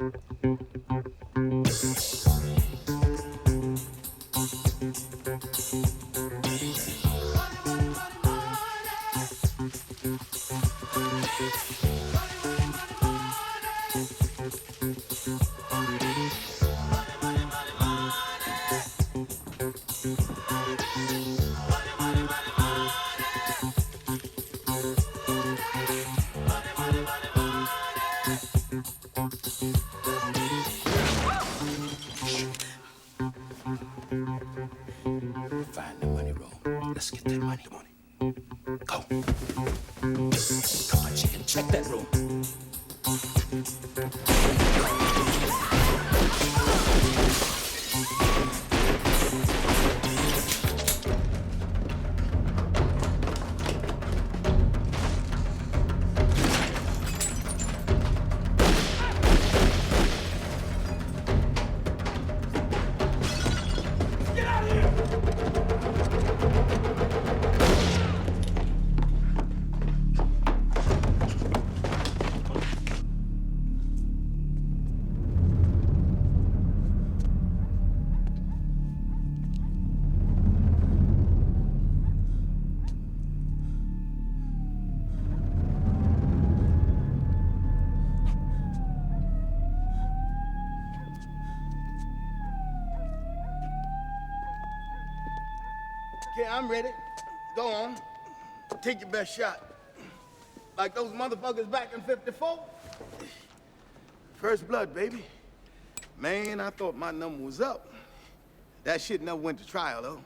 Find the money room. Let's get that money. Come on. Go. Come on, chicken. Check that room. Okay, I'm ready. Go on. Take your best shot. Like those motherfuckers back in '54. First blood, baby. Man, I thought my number was up. That shit never went to trial, though.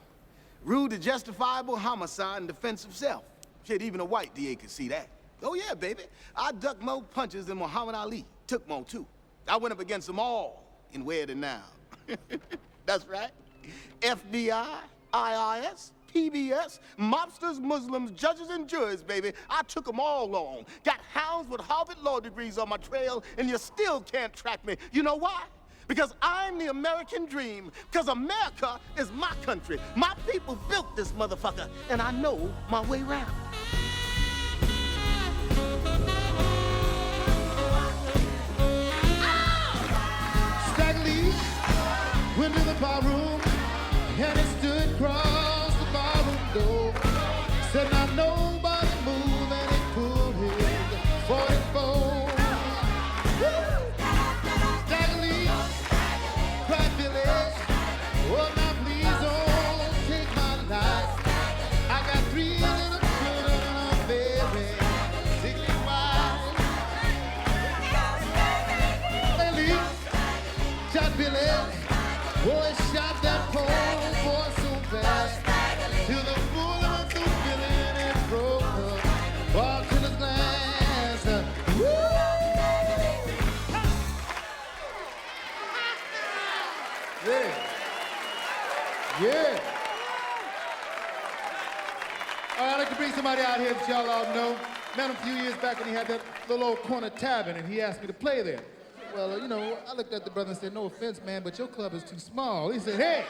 Rude to justifiable homicide in defense of self. Shit, even a white DA could see that. Oh, yeah, baby. I ducked more punches than Muhammad Ali. Took more, too. I went up against them all in Where to Now. That's right. FBI, IRS, PBS, mobsters, Muslims, judges, and jurors, baby. I took them all on. Got hounds with Harvard law degrees on my trail, and you still can't track me. You know why? Because I'm the American dream. Because America is my country. My people built this motherfucker, and I know my way around. Staggerly went to the barroom, and he stood across the barroom door. Said, now nobody move, and he pulled his 44. Staggerly, cried Billy, oh, now please don't take my life. I got 3 little children and a very sickly wife. Staggerly shot Billy. Boy, shot that poor boy so bad, till the bullet through Billy and it broke up, ball to the glass. Woo! Yeah. Yeah. All right, I'd like to bring somebody out here that y'all all know. Met him a few years back when he had that little old corner tavern, and he asked me to play there. Well, you know, I looked at the brother and said, no offense, man, but your club is too small. He said, hey,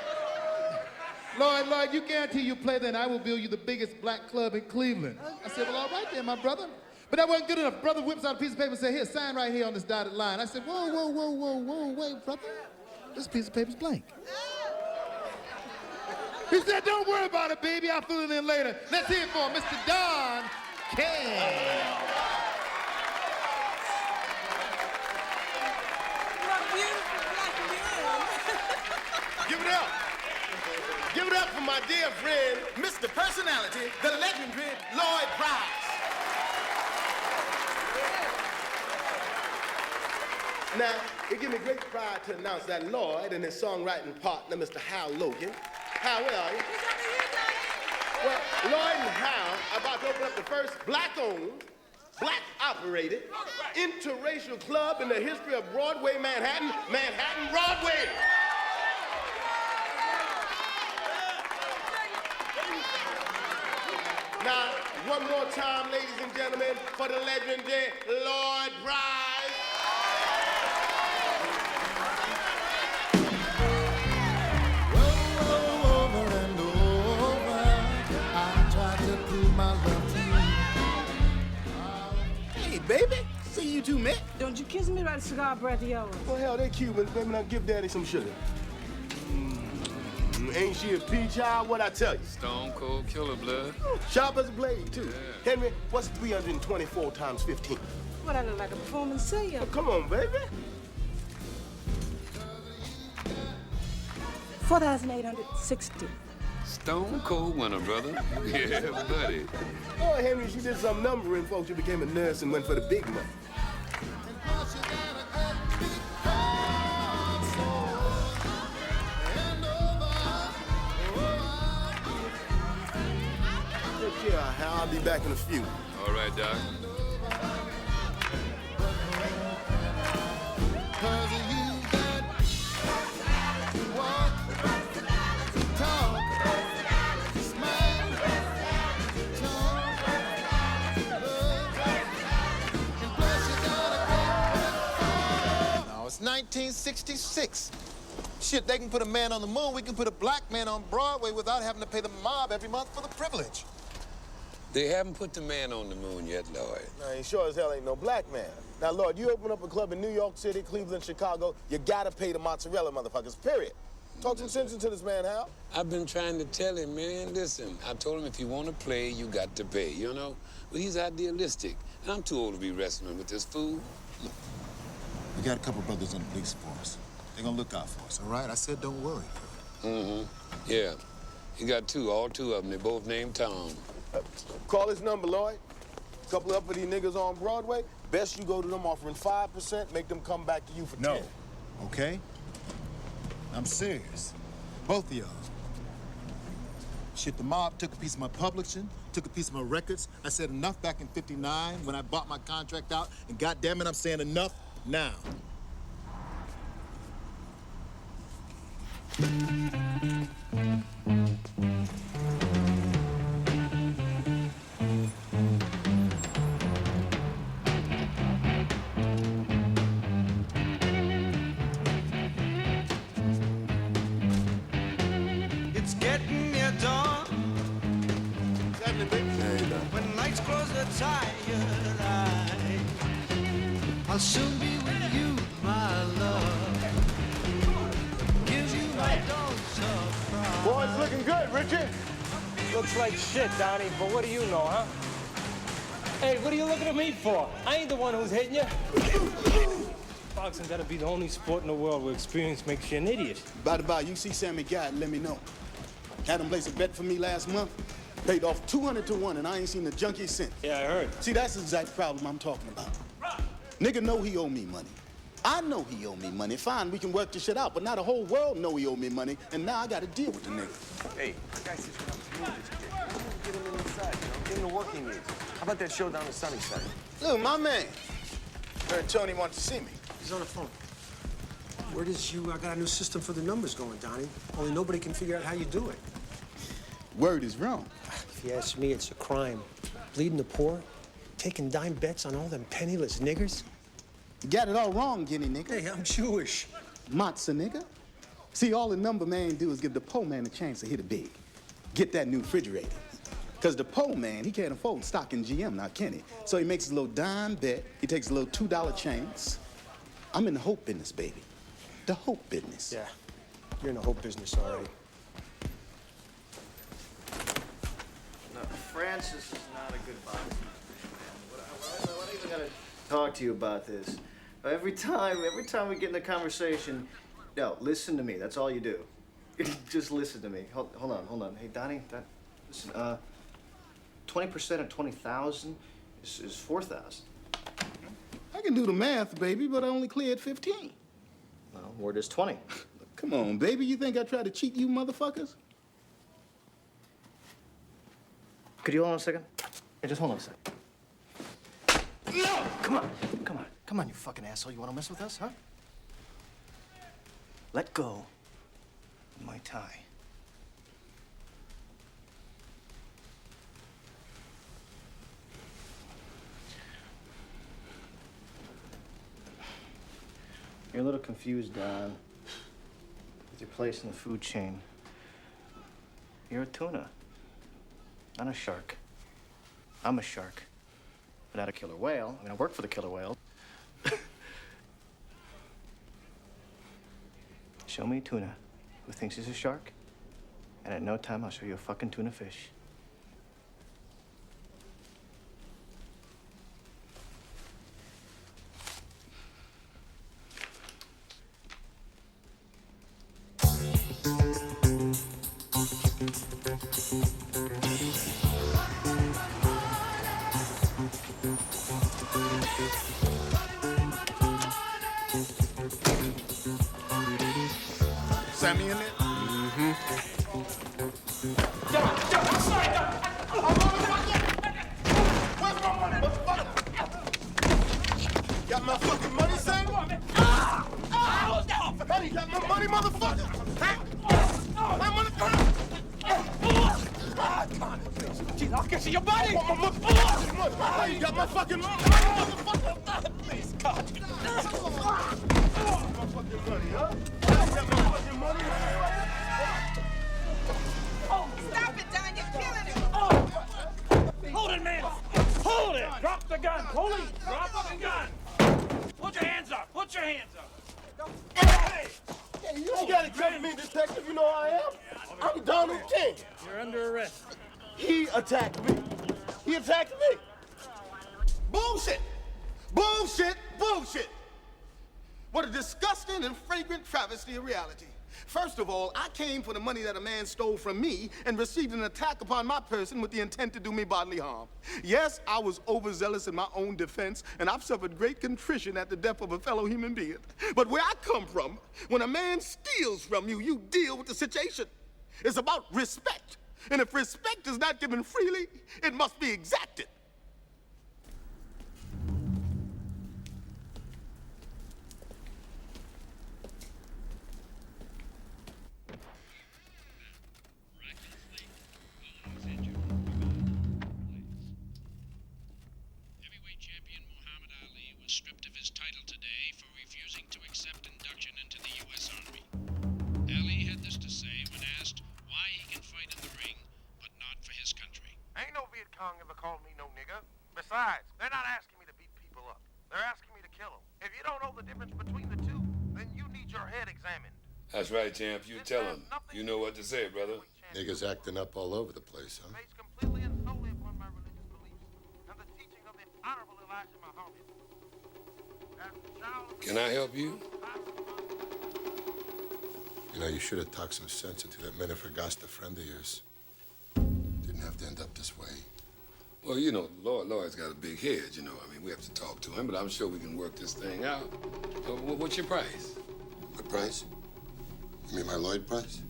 Lloyd, you guarantee you play there and I will build you the biggest black club in Cleveland. I said, well, all right then, my brother. But that wasn't good enough. Brother whips out a piece of paper and said, here, sign right here on this dotted line. I said, whoa, wait, brother. This piece of paper's blank. He said, don't worry about it, baby. I'll fill it in later. Let's hear it for Mr. Don King. Give it up. Give it up for my dear friend, Mr. Personality, the legendary Lloyd Rhames. Now, it gives me great pride to announce that Lloyd and his songwriting partner, Mr. Hal Logan. Hal, where are you? Well, Lloyd and Hal are about to open up the first black-owned, black-operated, interracial club in the history of Broadway, Manhattan, Broadway. Now, one more time, ladies and gentlemen, for the legendary Lloyd Rhames. Over and over, I tried to prove my love to you. Hey, baby, see you too, man. Don't you kiss me about a cigar breath of yours. Well, hell, they Cubans. Baby, now give Daddy some sugar. Ain't she a peach child? What I tell you? Stone cold killer, blood. Sharp as a blade, too. Yeah. Henry, what's 324 times 15? What, I look like a performance singer? Oh, come on, baby. 4,860. Stone cold winner, brother. Yeah, buddy. Oh, Henry, she did some numbering, folks. She became a nurse and went for the big money. Take care, Hal. I'll be back in a few. All right, Doc. It's 1966. Shit, they can put a man on the moon, we can put a black man on Broadway without having to pay the mob every month for the privilege. They haven't put the man on the moon yet, Lloyd. Nah, he sure as hell ain't no black man. Now, Lord, you open up a club in New York City, Cleveland, Chicago, you gotta pay the mozzarella motherfuckers, period. Talk some sense into this man, Hal. I've been trying to tell him, man, listen, I told him if you want to play, you got to pay, you know? But he's idealistic, and I'm too old to be wrestling with this fool. We got a couple brothers on the police force. They're gonna look out for us, all right? I said don't worry. Mm-hmm. Yeah. He got two, all two of them. They both named Tom. Call his number, Lloyd. Couple of uppity niggas on Broadway. Best you go to them offering 5%, make them come back to you for 10. Okay? I'm serious. Both of y'all. Shit, the mob took a piece of my publishing, took a piece of my records. I said enough back in '59 when I bought my contract out, and goddamn it, I'm saying enough now. It's getting near dawn. When lights close the tired eye, I'll soon be with you, my love. Give you my dose of pride. Boy, it's looking good, Richard. Looks like shit, Donnie, but what do you know, huh? Hey, what are you looking at me for? I ain't the one who's hitting you. Boxing gotta be the only sport in the world where experience makes you an idiot. By the by, you see Sammy Guy, let me know. Had him place a bet for me last month. Paid off 200 to 1, and I ain't seen the junkie since. Yeah, I heard. See, that's the exact problem I'm talking about. Nigga know he owe me money. I know he owe me money. Fine, we can work this shit out, but now the whole world know he owe me money, and now I gotta deal with the nigga. Hey, the guy says you have to move this kid. Get him inside, you know? Get him the work he needs. How about that show down the sunny side? Look, my man. Heard Tony wants to see me. He's on the phone. Word is you got a new system for the numbers going, Donnie. Only nobody can figure out how you do it. Word is wrong. If you ask me, it's a crime. Bleeding the poor, taking dime bets on all them penniless niggers. You got it all wrong, Guinea nigga. Hey, I'm Jewish. Matzah nigga. See, all the number man do is give the poor man a chance to hit it big. Get that new refrigerator. Because the poor man, he can't afford stock in GM now, can he? So he makes a little dime bet. He takes a little $2 chance. I'm in the hope business, baby. The hope business. Yeah, you're in the whole business already. No, Francis is not a good boxer. What I even gotta talk to you about this. Every time we get in a conversation, no, listen to me. That's all you do. Just listen to me. Hold on. Hey, Donnie, listen. 20% of 20,000 is 4,000. I can do the math, baby, but I only cleared 15. Well, word is 20. Come on, baby. You think I tried to cheat you motherfuckers? Could you hold on a second? Hey, just hold on a second. No! Come on, you fucking asshole. You want to mess with us, huh? Let go of my tie. You're a little confused, Don, with your place in the food chain. You're a tuna, not a shark. I'm a shark, but not a killer whale. I mean, I work for the killer whale. show me a tuna who thinks he's a shark, and at no time I'll show you a fucking tuna fish. Sammy in there? Where's my money, motherfucker? Got my fucking money, Sam? Hey, got my money, motherfucker? Hey? My money, Jeez, I'll get you your money! Hey, you got my fucking money, motherfucker? Please, God. My fucking money, huh? I got my fucking money. Stop it, Don. You're killing him. Hold it, man! Hold it! Drop the gun! Police, drop the gun! Put your hands up! Put your hands up! Hey, you ain't gotta judge me, detective. You know who I am. I'm Donald King. You're under arrest. He attacked me. He attacked me. Bullshit. Bullshit. Bullshit. What a disgusting and fragrant travesty of reality. First of all, I came for the money that a man stole from me and received an attack upon my person with the intent to do me bodily harm. Yes, I was overzealous in my own defense, and I've suffered great contrition at the death of a fellow human being. But where I come from, when a man steals from you, you deal with the situation. It's about respect. And if respect is not given freely, it must be exacted. Heavyweight champion Muhammad Ali was stripped of his title today for refusing to accept induction into the U.S. Army. Ali had this to say when asked why he can fight in the ring, but not for his country. Ain't no Viet Cong ever called me no nigger. Besides, they're not asking me to beat people up. They're asking me to kill them. If you don't know the difference between the two, then you need your head examined. That's right, champ. You tell him. You know what to say, brother. Niggas acting up all over the place, huh? Based completely and solely upon my religious beliefs and the teaching of the Honorable Elijah Muhammad. Can I help you? You know, you should have talked some sense into that Menefregast, a friend of yours. Didn't have to end up this way. Well, you know, Lloyd's got a big head, you know. I mean, we have to talk to him, but I'm sure we can work this thing out. What's your price? My price? You mean my Lloyd price?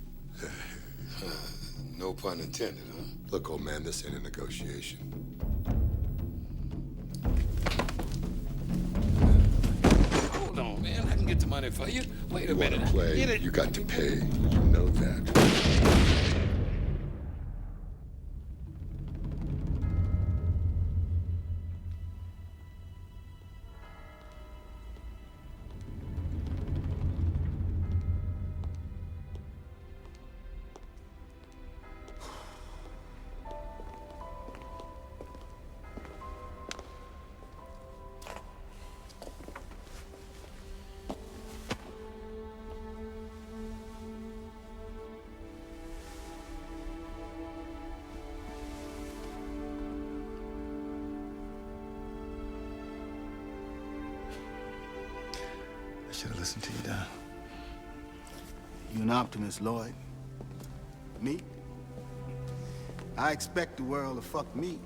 No pun intended, huh? Look, old man, this ain't a negotiation. Hold on, man. I can get the money for you. Wait a minute. Play. Get it. You got to pay. You know that. I should have listened to you, Don. You're an optimist, Lloyd. Me? I expect the world to fuck me.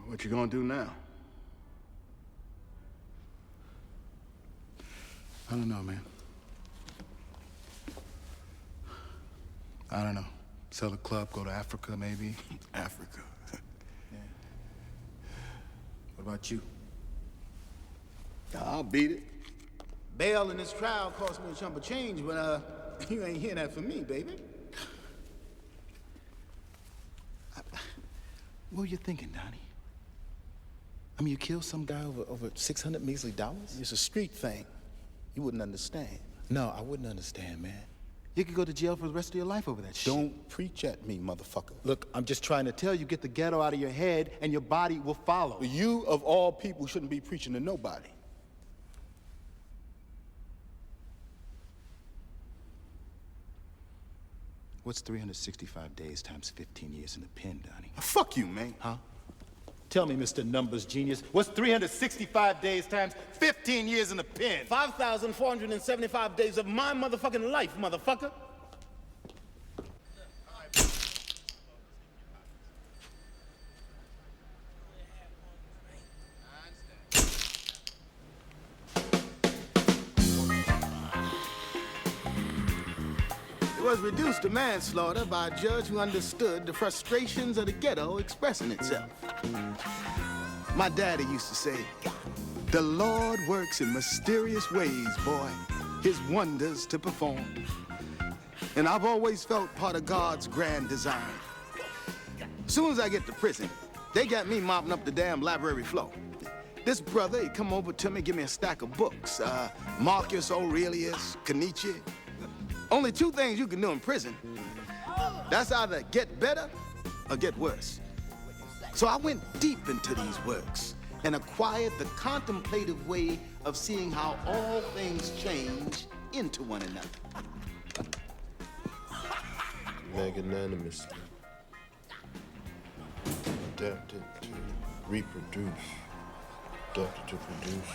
What you gonna do now? I don't know, man. I don't know. Sell a club, go to Africa, maybe? Africa. Yeah. What about you? I'll beat it. Bail in this trial cost me a chunk of change, but you ain't hear that from me, baby. What were you thinking, Donnie? I mean, you killed some guy over $600 measly dollars? It's a street thing. You wouldn't understand. No, I wouldn't understand, man. You could go to jail for the rest of your life over that shit. Don't preach at me, motherfucker. Look, I'm just trying to tell you, get the ghetto out of your head and your body will follow. You, of all people, shouldn't be preaching to nobody. What's 365 days times 15 years in the pen, Donnie? Fuck you, man. Huh? Tell me, Mr. Numbers Genius, what's 365 days times 15 years in the pen? 5,475 days of my motherfucking life, motherfucker. It was reduced to manslaughter by a judge who understood the frustrations of the ghetto expressing itself. My daddy used to say, the Lord works in mysterious ways, boy, his wonders to perform. And I've always felt part of God's grand design. As soon as I get to prison, they got me mopping up the damn library floor. This brother, he come over to me, give me a stack of books. Marcus Aurelius, Nietzsche. Only two things you can do in prison. That's either get better or get worse. So I went deep into these works and acquired the contemplative way of seeing how all things change into one another. Magnanimously adapted to reproduce, adapted to produce.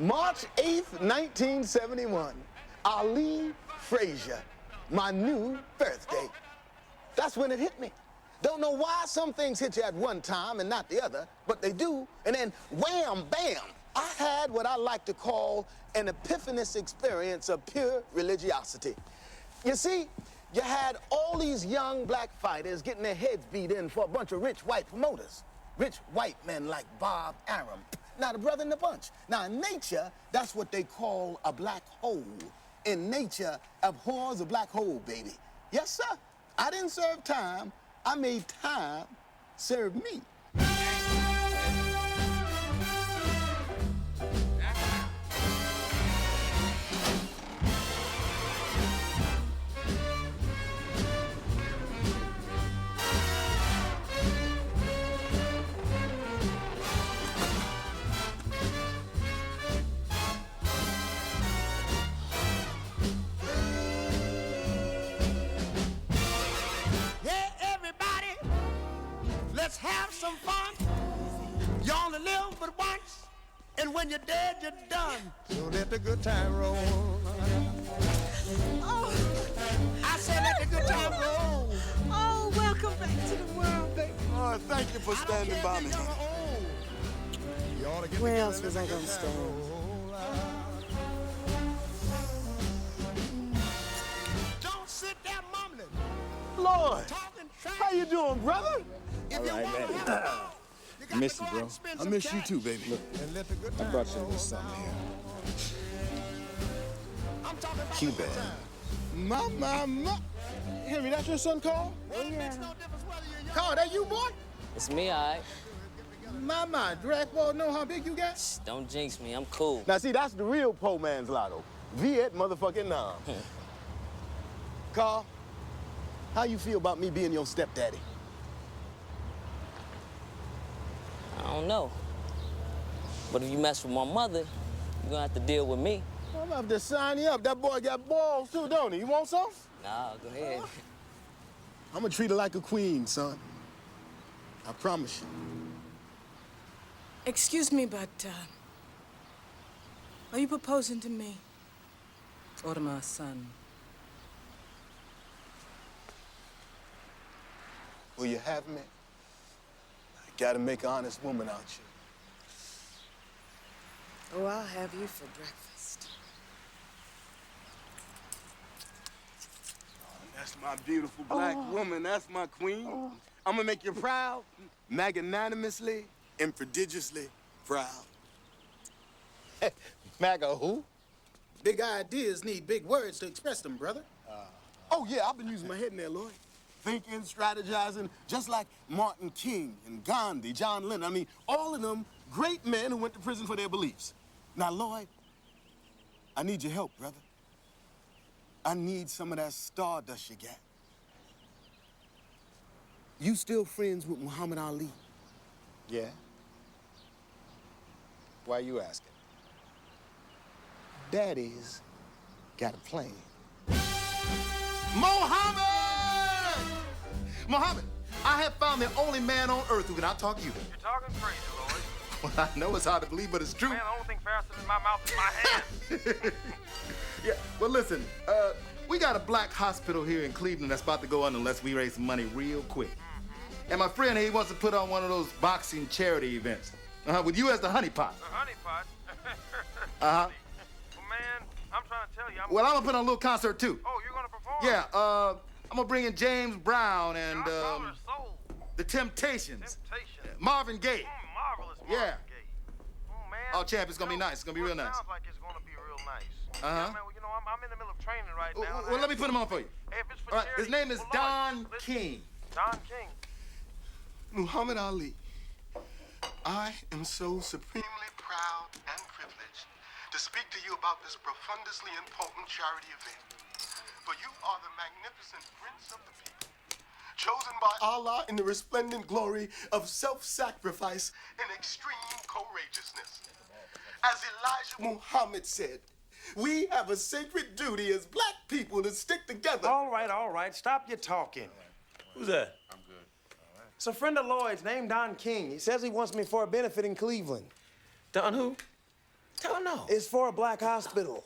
March 8th, 1971. Ali Frazier, my new birthday. That's when it hit me. Don't know why some things hit you at one time and not the other, but they do. And then wham, bam, I had what I like to call an epiphanous experience of pure religiosity. You see, you had all these young black fighters getting their heads beat in for a bunch of rich white promoters. Rich white men like Bob Arum. Now, the brother in the bunch. Now, in nature, that's what they call a black hole. In nature, abhors a black hole, baby. Yes, sir. I didn't serve time. I made time serve me. Let's have some fun. You only live but once, and when you're dead, you're done. So let the good time roll. Oh, I said let the good time roll. oh, welcome back to the world, baby. Oh, thank you for standing by me. Where else was I gonna stand? Don't sit there mumbling. Lord, how you doing, brother? If you man. I miss you, bro. I miss you too, baby. Look, I brought you a little something here. Cuban. My. Henry, that's your son, Carl? Oh, yeah. Carl, that you, boy? It's me, all right. My drag ball know how big you got? Shh, don't jinx me, I'm cool. Now, see, that's the real poor man's lotto. Viet motherfucking Nam. Carl, how you feel about me being your stepdaddy? I don't know. But if you mess with my mother, you're gonna have to deal with me. I'm gonna have to sign you up. That boy got balls too, don't he? You want some? Nah, go ahead. I'm gonna treat her like a queen, son. I promise you. Excuse me, but, are you proposing to me? Or to my son? Will you have me? I gotta make an honest woman out you. Oh, I'll have you for breakfast. That's my beautiful black woman. That's my queen. I'm gonna make you proud, magnanimously and prodigiously proud. MAGA who? Big ideas need big words to express them, brother. Oh, yeah, I've been using my head in there, Lloyd. Thinking, strategizing, just like Martin King and Gandhi, John Lennon. I mean, all of them great men who went to prison for their beliefs. Now, Lloyd, I need your help, brother. I need some of that stardust you got. You still friends with Muhammad Ali? Yeah. Why you asking? Daddy's got a plan. Mohammed! Mohammed, I have found the only man on earth who can out-talk you. You're talking crazy, Lloyd. Well, I know it's hard to believe, but it's true. Man, the only thing faster than my mouth is my hand. Yeah, well, listen, we got a black hospital here in Cleveland that's about to go under unless we raise some money real quick. And my friend here, he wants to put on one of those boxing charity events. With you as the honeypot. The honeypot? Uh-huh. Well, man, I'm trying to tell you, Well, I'm gonna put on a little concert, too. Oh, you're gonna perform? Yeah, I'm gonna bring in James Brown and, the Temptations. Marvin Gaye. Marvelous Marvin Yeah. Gaye. Oh, man. Oh, champ, it's gonna be nice. It's gonna be real nice. Sounds like it's gonna be real nice. Uh-huh. Yeah, man, well, you know, I'm in the middle of training right now. Well, let me put him on for you. Hey, if it's for All right, charity, his name is well, Don Lloyd, listen. King. Don King. Muhammad Ali, I am so supremely proud and privileged to speak to you about this profundously important charity event. For you are the magnificent prince of the people, chosen by Allah in the resplendent glory of self-sacrifice and extreme courageousness. As Elijah Muhammad said, we have a sacred duty as black people to stick together. All right. Stop your talking. Who's that? It's a friend of Lloyd's named Don King. He says he wants me for a benefit in Cleveland. Don who? Don't know. It's for a black hospital.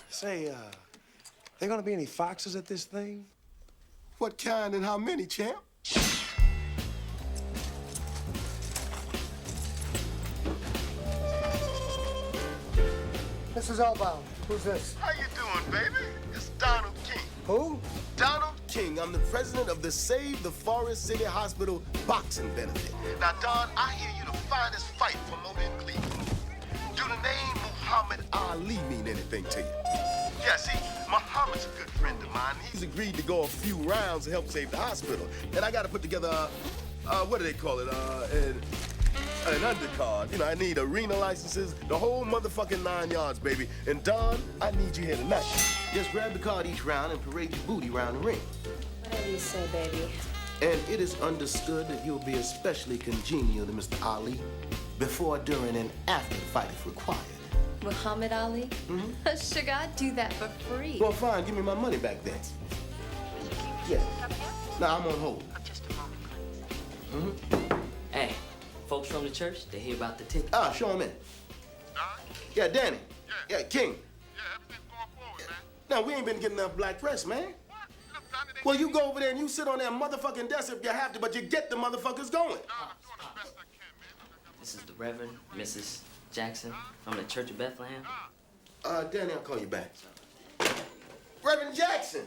Say, there gonna be any foxes at this thing? What kind and how many, champ? Mrs. Elbaum, who's this? How you doing, baby? It's Donald King. Who? Donald King. I'm the president of the Save the Forest City Hospital boxing benefit. Now, Don, I hear you the finest fight promoter in Cleveland. Do the name Muhammad Ali mean anything to you? Yeah, see, Muhammad's a good friend of mine. He's agreed to go a few rounds to help save the hospital. And I got to put together, what do they call it? An undercard. You know, I need arena licenses, the whole motherfucking 9 yards, baby. And Don, I need you here tonight. Just grab the card each round and parade your booty around the ring. Whatever you say, baby. And it is understood that you'll be especially congenial to Mr. Ali before, during, and after the fight if required. Muhammad Ali? Mm-hmm. Sugar, I'd do that for free. Well, fine. Give me my money back then. Yeah. Now, I'm on hold. Just a moment, please. Hey, folks from the church, they hear about the ticket. Ah, show them in. Yeah, Danny. Yeah, King. Yeah, everything's going forward, man. Now, we ain't been getting enough black press, man. Well, you go over there and you sit on that motherfucking desk if you have to, but you get the motherfuckers going. This is the Reverend Mrs. Jackson from the Church of Bethlehem. Danny, I'll call you back. Reverend Jackson,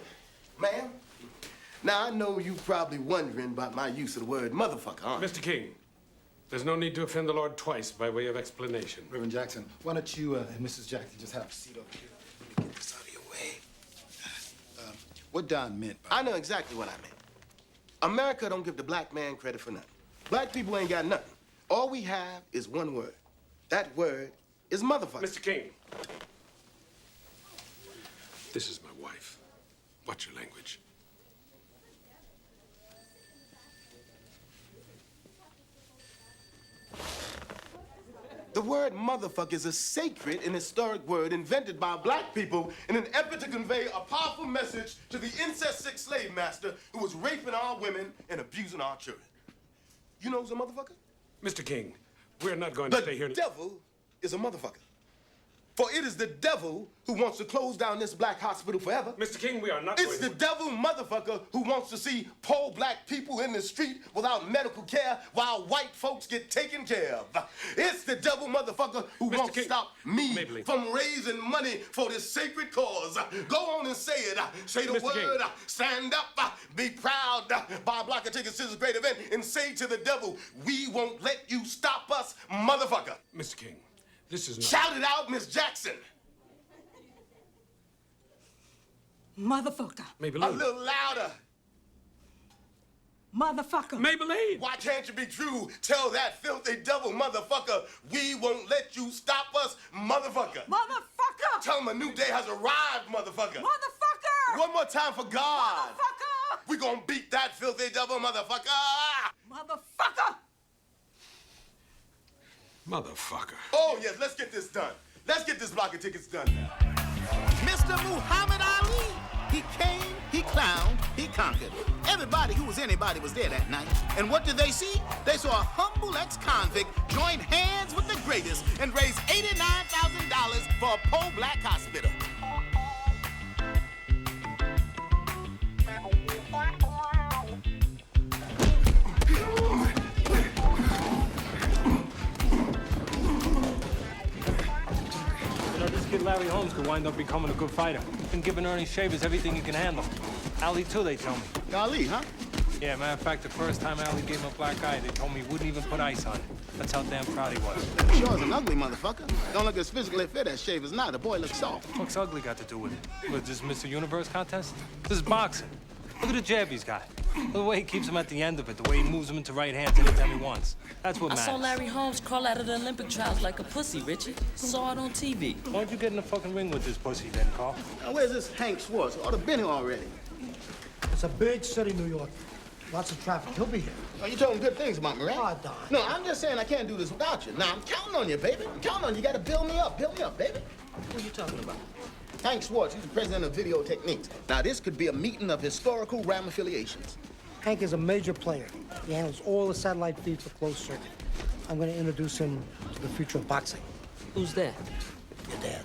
ma'am. Now, I know you're probably wondering about my use of the word motherfucker, huh? Mr. King, there's no need to offend the Lord twice by way of explanation. Reverend Jackson, why don't you and Mrs. Jackson just have a seat over here? Let me get this out of your way. What Don meant by... I know exactly what I meant. America don't give the black man credit for nothing. Black people ain't got nothing. All we have is one word. That word is motherfucker. Mr. King, this is my wife. Watch your language. The word motherfucker is a sacred and historic word invented by black people in an effort to convey a powerful message to the incest-sick slave master who was raping our women and abusing our children. You know who's a motherfucker? Mr. King, we're not going to stay here. The devil is a motherfucker. For it is the devil who wants to close down this black hospital forever. Mr. King, we are not It's the devil motherfucker who wants to see poor black people in the street without medical care while white folks get taken care of. It's the devil motherfucker who wants to stop me from raising money for this sacred cause. Go on and say it. Say the word. King. Stand up. Be proud. Buy a block of tickets to this great event and say to the devil, we won't let you stop us, motherfucker. Mr. King, this is not... Shout it out, Miss Jackson. Motherfucker. Maybelline. A little louder. Motherfucker. Maybelline. Why can't you be true? Tell that filthy devil motherfucker, we won't let you stop us, motherfucker. Motherfucker. Tell him a new day has arrived, motherfucker. Motherfucker. One more time for God. Motherfucker. We gonna beat that filthy devil motherfucker. Motherfucker. Motherfucker. Oh, yes, let's get this done. Let's get this block of tickets done now. Mr. Muhammad Ali. He came, he clowned, he conquered. Everybody who was anybody was there that night. And what did they see? They saw a humble ex-convict join hands with the greatest and raise $89,000 for a poor black hospital. This kid Larry Holmes could wind up becoming a good fighter. He's been giving Ernie Shavers everything he can handle. Ali, too, they tell me. Ali, huh? Yeah, matter of fact, the first time Ali gave him a black eye, they told me he wouldn't even put ice on it. That's how damn proud he was. Sure is an ugly motherfucker. Don't look as physically fit as Shavers now. The boy looks soft. What's ugly got to do with it? Was this Mr. Universe contest? This is boxing. Look at the jab he's got. Look at the way he keeps him at the end of it, the way he moves him into right hands anytime he wants. That's what I matters. saw Larry Holmes crawl out of the Olympic trials like a pussy, Richie. Saw it on TV. Why don't you get in the fucking ring with this pussy then, Carl? Now, where's this Hank Schwartz? Ought to been here already. It's a big city, New York. Lots of traffic. He'll be here. Oh, you told him good things about me, right? Oh, Don. No, I'm just saying I can't do this without you. Now, I'm counting on you, baby. I'm counting on you. You got to build me up. Build me up, baby. What are you talking about? Hank Schwartz, he's the president of Video Techniques. Now, this could be a meeting of historical ramifications. Hank is a major player. He handles all the satellite feeds for closed circuit. I'm going to introduce him to the future of boxing. Who's that? Your dad.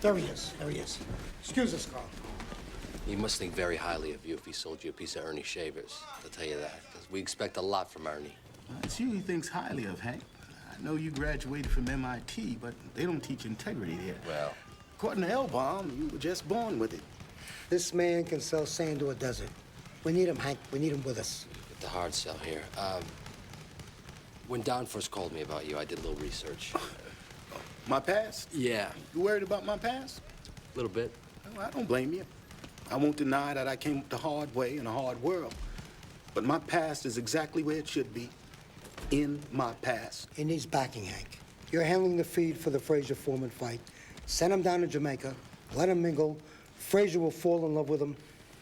There he is. There he is. Excuse us, Carl. He must think very highly of you if he sold you a piece of Ernie Shavers. I'll tell you that, because we expect a lot from Ernie. It's you he thinks highly of, Hank. I know you graduated from MIT, but they don't teach integrity there. Well, according to L-Bomb, you were just born with it. This man can sell sand to a desert. We need him, Hank. We need him with us. get the hard sell here. When Don first called me about you, I did a little research. My past? Yeah. You worried about my past? A little bit. Well, I don't blame you. I won't deny that I came up the hard way in a hard world. But my past is exactly where it should be. In my past. He needs backing, Hank. You're handling the feed for the Frazier-Foreman fight. Send him down to Jamaica. Let him mingle. Frazier will fall in love with him.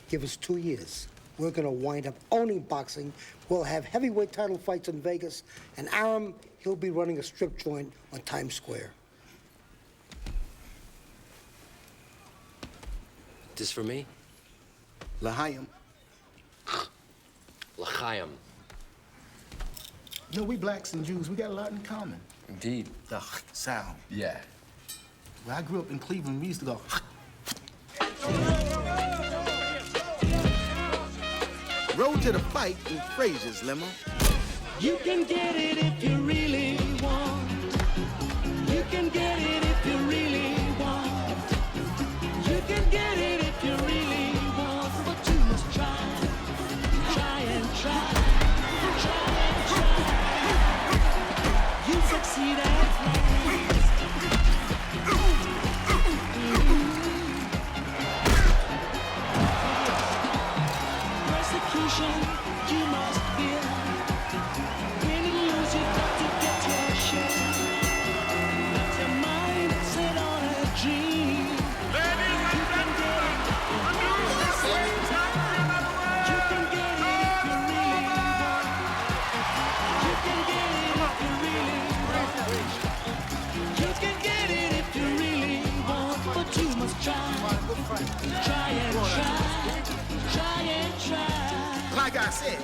Give us 2 years. We're gonna wind up owning boxing. We'll have heavyweight title fights in Vegas. And Aram, he'll be running a strip joint on Times Square. This for me? L'chaim. L'chaim. You know, we blacks and Jews, we got a lot in common. Indeed. The sound. Yeah. When I grew up in Cleveland, we used to go. Road to the fight in Frazier's limo. You can get it if you really want. You can get it if you really want. You can get it if you really want. But you must try. Try and try. Try and try. You succeed at last. Persecution you must fear. Win and lose, you got to get your share. Let your mind set on a dream. You can get it. You can get it if you really want. You can get it if you really want. like I said,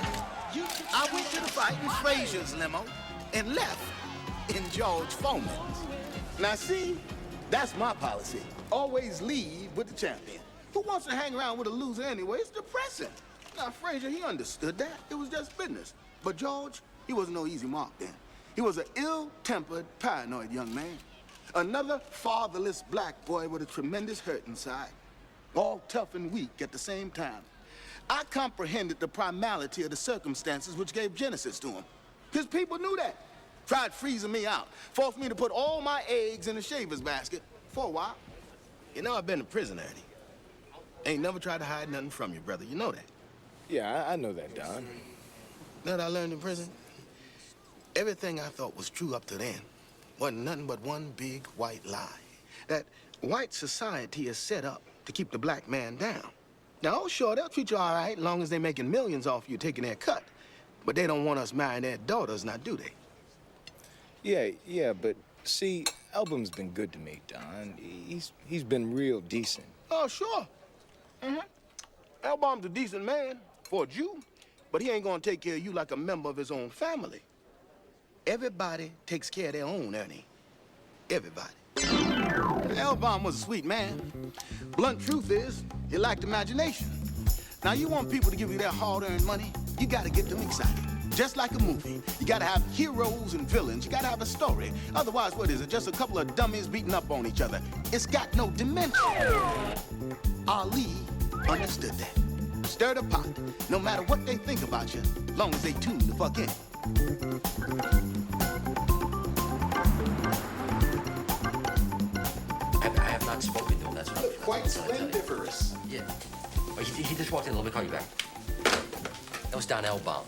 I went to the fight in Frazier's limo and left in George Foreman's. Now see, that's my policy. Always leave with the champion. Who wants to hang around with a loser anyway? It's depressing. Now, Frazier, he understood that. It was just business. But George, he wasn't no easy mark then. He was an ill-tempered, paranoid young man. Another fatherless black boy with a tremendous hurt inside. All tough and weak at the same time. I comprehended the primality of the circumstances which gave genesis to him. His people knew that. Tried freezing me out. Forced me to put all my eggs in a shaver's basket for a while. You know, I've been to prison, Ernie. Ain't never tried to hide nothing from you, brother. You know that. Yeah, I know that, Don. Know what I learned in prison? Everything I thought was true up to then wasn't nothing but one big white lie. That white society is set up to keep the black man down. Now, oh, sure, they'll treat you all right as long as they're making millions off you taking their cut. But they don't want us marrying their daughters, now do they? Yeah, but see, Album's been good to me, Don. He's been real decent. Oh, sure. Album's a decent man for a Jew, but he ain't gonna take care of you like a member of his own family. Everybody takes care of their own, Ernie. Everybody. Album was a sweet man. Blunt truth is, he lacked imagination. Now, you want people to give you their hard-earned money, you gotta get them excited. Just like a movie. You gotta have heroes and villains. You gotta have a story. Otherwise, what is it? Just a couple of dummies beating up on each other. It's got no dimension. Ali understood that. Stir the pot. No matter what they think about you, as long as they tune the fuck in. I have not spoken to him, that's what Quite splendiferous. Yeah. Oh, he just walked in. Let me call you back. That was Don Elbaum.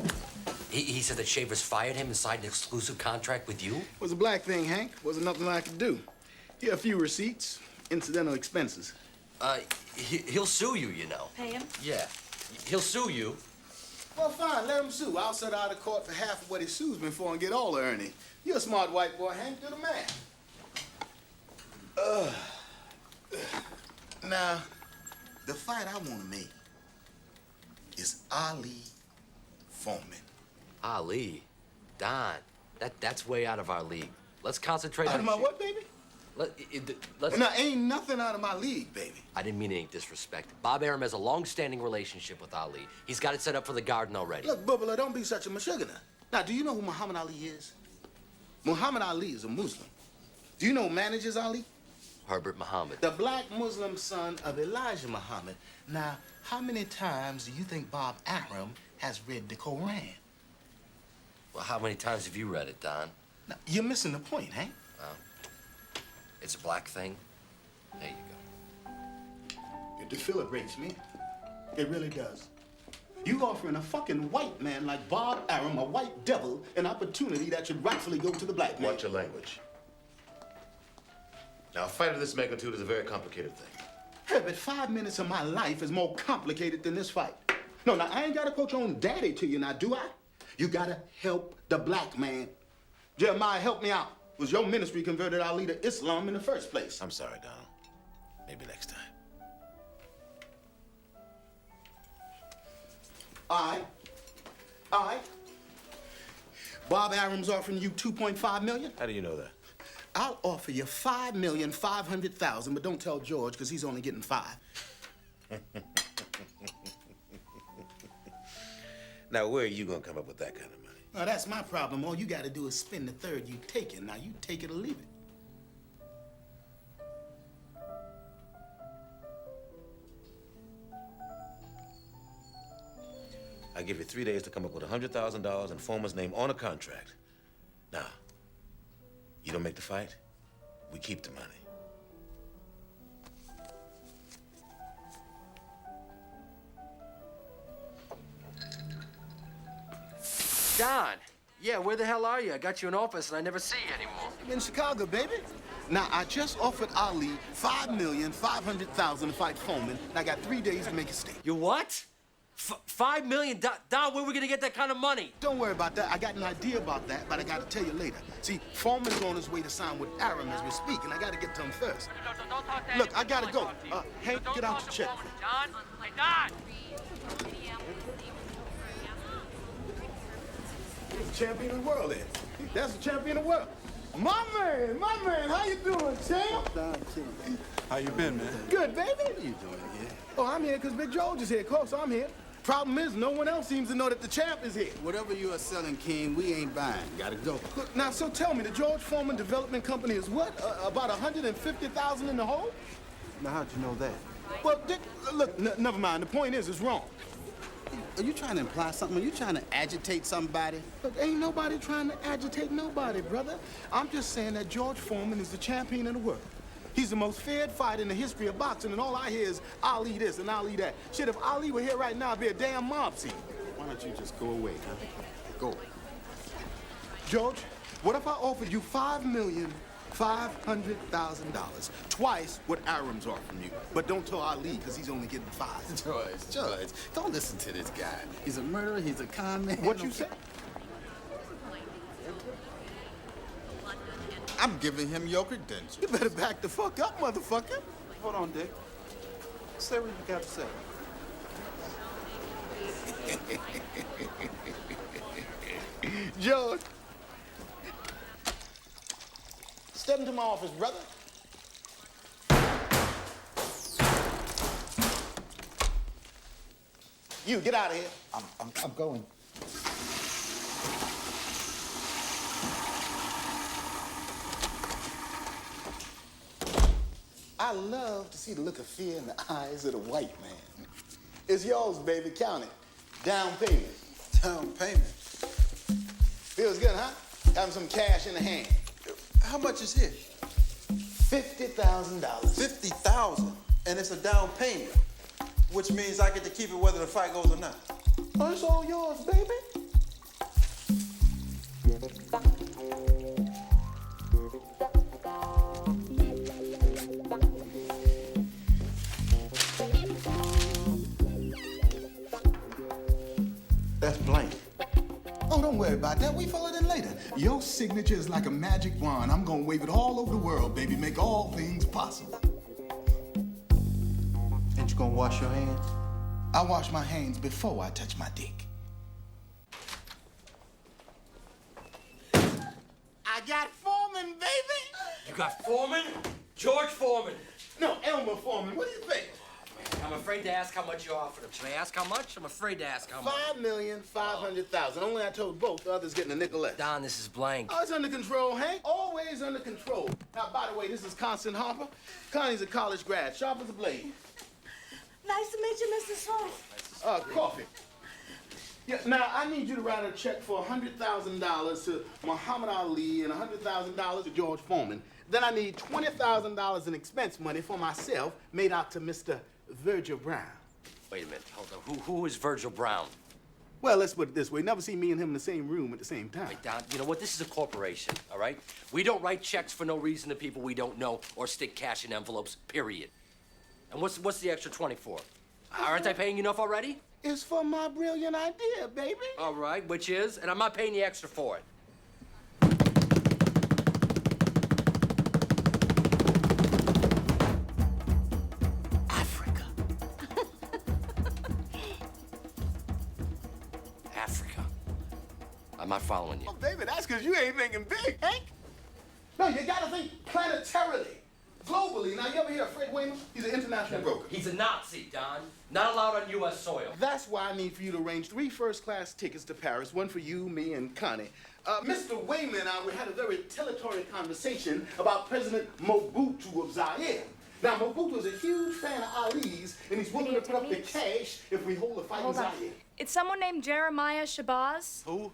He said that Shavers fired him and signed an exclusive contract with you? It was a black thing, Hank. Wasn't nothing I could do. Here are a few receipts, incidental expenses. He'll sue you, you know. Pay him? Yeah. He'll sue you. Well, fine, let him sue. I'll set out of court for half of what he sues me for and get all the earning. You're a smart white boy, Hank. Do the math. Now, the fight I want to make is Ali Foreman. Ali, Don, that's way out of our league. Let's concentrate on... Out of my what, baby? Let's... Now, ain't nothing out of my league, baby. I didn't mean any disrespect. Bob Arum has a long-standing relationship with Ali. He's got it set up for the Garden already. Look, Bubba, don't be such a mashugana. Now, do you know who Muhammad Ali is? Muhammad Ali is a Muslim. Do you know who manages Ali? Herbert Muhammad. The black Muslim son of Elijah Muhammad. Now, how many times do you think Bob Arum has read the Koran? Well, how many times have you read it, Don? Now, you're missing the point, Hank. Well, it's a black thing. There you go. It defilibrates me. It really does. You offering a fucking white man like Bob Arum, a white devil, an opportunity that should rightfully go to the black man. Watch your language. Now, a fight of this magnitude is a very complicated thing. Hey, but 5 minutes of my life is more complicated than this fight. No, now, I ain't gotta quote your own daddy to you now, do I? You gotta help the black man. Jeremiah, help me out. Was your ministry converted Ali to Islam in the first place? I'm sorry, Donald. Maybe next time. All right. Bob Arum's offering you $2.5 million? How do you know that? I'll offer you $5,500,000, but don't tell George, because he's only getting 5. Now, where are you gonna come up with that kind of money? Now, that's my problem. All you gotta do is spend the third you take it. Now, you take it or leave it. I give you 3 days to come up with $100,000 and Foreman's name on a contract. Now, you don't make the fight, we keep the money. Don, yeah, where the hell are you? I got you in office and I never see you anymore. I'm in Chicago, baby. Now, I just offered Ali $5,500,000 to fight Foreman, and I got 3 days to make it stay. You what? $5 million? Don, where are we gonna get that kind of money? Don't worry about that. I got an idea about that, but I gotta tell you later. See, Foreman's on his way to sign with Arum as we speak, and I gotta get to him first. Look, I gotta go. Hank, get out your check. Don, hey, Don! He's the champion of the world is. That's the champion of the world. My man, how you doing, champ? How you been, man? Good, baby. What are you doing here? Oh, I'm here because Big George is here. Of course, I'm here. Problem is, no one else seems to know that the champ is here. Whatever you are selling, King, we ain't buying. Gotta go. Look, now, so tell me, the George Foreman Development Company is what? About 150,000 in the hole? Now, how'd you know that? Well, Dick, look, never mind. The point is, it's wrong. Are you trying to imply something? Are you trying to agitate somebody? Look, ain't nobody trying to agitate nobody, brother. I'm just saying that George Foreman is the champion of the world. He's the most feared fighter in the history of boxing, and all I hear is Ali this and Ali that. Shit, if Ali were here right now, it'd be a damn mob scene. Why don't you just go away, huh? Go. George, what if I offered you $5,500,000, twice what Rhames offered from you? But don't tell Ali, because he's only getting 5. George, don't listen to this guy. He's a murderer, he's a con man. What you say? I'm giving him your credentials. You better back the fuck up, motherfucker. Hold on, Dick. Say what you got to say. George, step into my office, brother. You, get out of here. I'm going. I love to see the look of fear in the eyes of the white man. It's yours, baby. Count it. Down payment. Down payment? Feels good, huh? Having some cash in the hand. How much is here? $50,000. $50,000? And it's a down payment, which means I get to keep it whether the fight goes or not. Oh, it's all yours, baby. That's blank. Oh, don't worry about that. We fill it in later. Your signature is like a magic wand. I'm gonna wave it all over the world, baby. Make all things possible. Ain't you gonna wash your hands? I wash my hands before I touch my dick. I got Foreman, baby! You got Foreman? George Foreman. No, Elmer Foreman. What do you think? I'm afraid to ask how much you offered him. Should I ask how much? I'm afraid to ask how much. $5,500,000. Only I told both. The others getting a nickel less. Don, this is blank. Oh, it's under control, Hank. Always under control. Now, by the way, this is Constance Harper. Connie's a college grad, sharp as a blade. Nice to meet you, Mr. Swift. Coffee. Yeah, now, I need you to write a check for $100,000 to Muhammad Ali and $100,000 to George Foreman. Then I need $20,000 in expense money for myself made out to Mr. Virgil Brown. Wait a minute, hold on. Who is Virgil Brown? Well, let's put it this way. Never see me and him in the same room at the same time. Wait, Don, you know what? This is a corporation, all right? We don't write checks for no reason to people we don't know or stick cash in envelopes, period. And what's the extra 20 for? Aren't I paying you enough already? It's for my brilliant idea, baby. All right, which is? And I'm not paying you extra for it. Africa. Africa. I'm not following you. Oh, baby, that's because you ain't thinking big, Hank. No, you gotta think planetarily, globally. Now, you ever hear of Fred Wayman? He's an international broker. He's a Nazi, Don. Not allowed on U.S. soil. That's why I need for you to arrange 3 first-class tickets to Paris, one for you, me, and Connie. Mr. Wayman and I, we had a very dilatory conversation about President Mobutu of Zaire. Now, Mobutu is a huge fan of Ali's, and he's willing to put up the cash if we hold the fight in Zaire. It's someone named Jeremiah Shabazz. Who?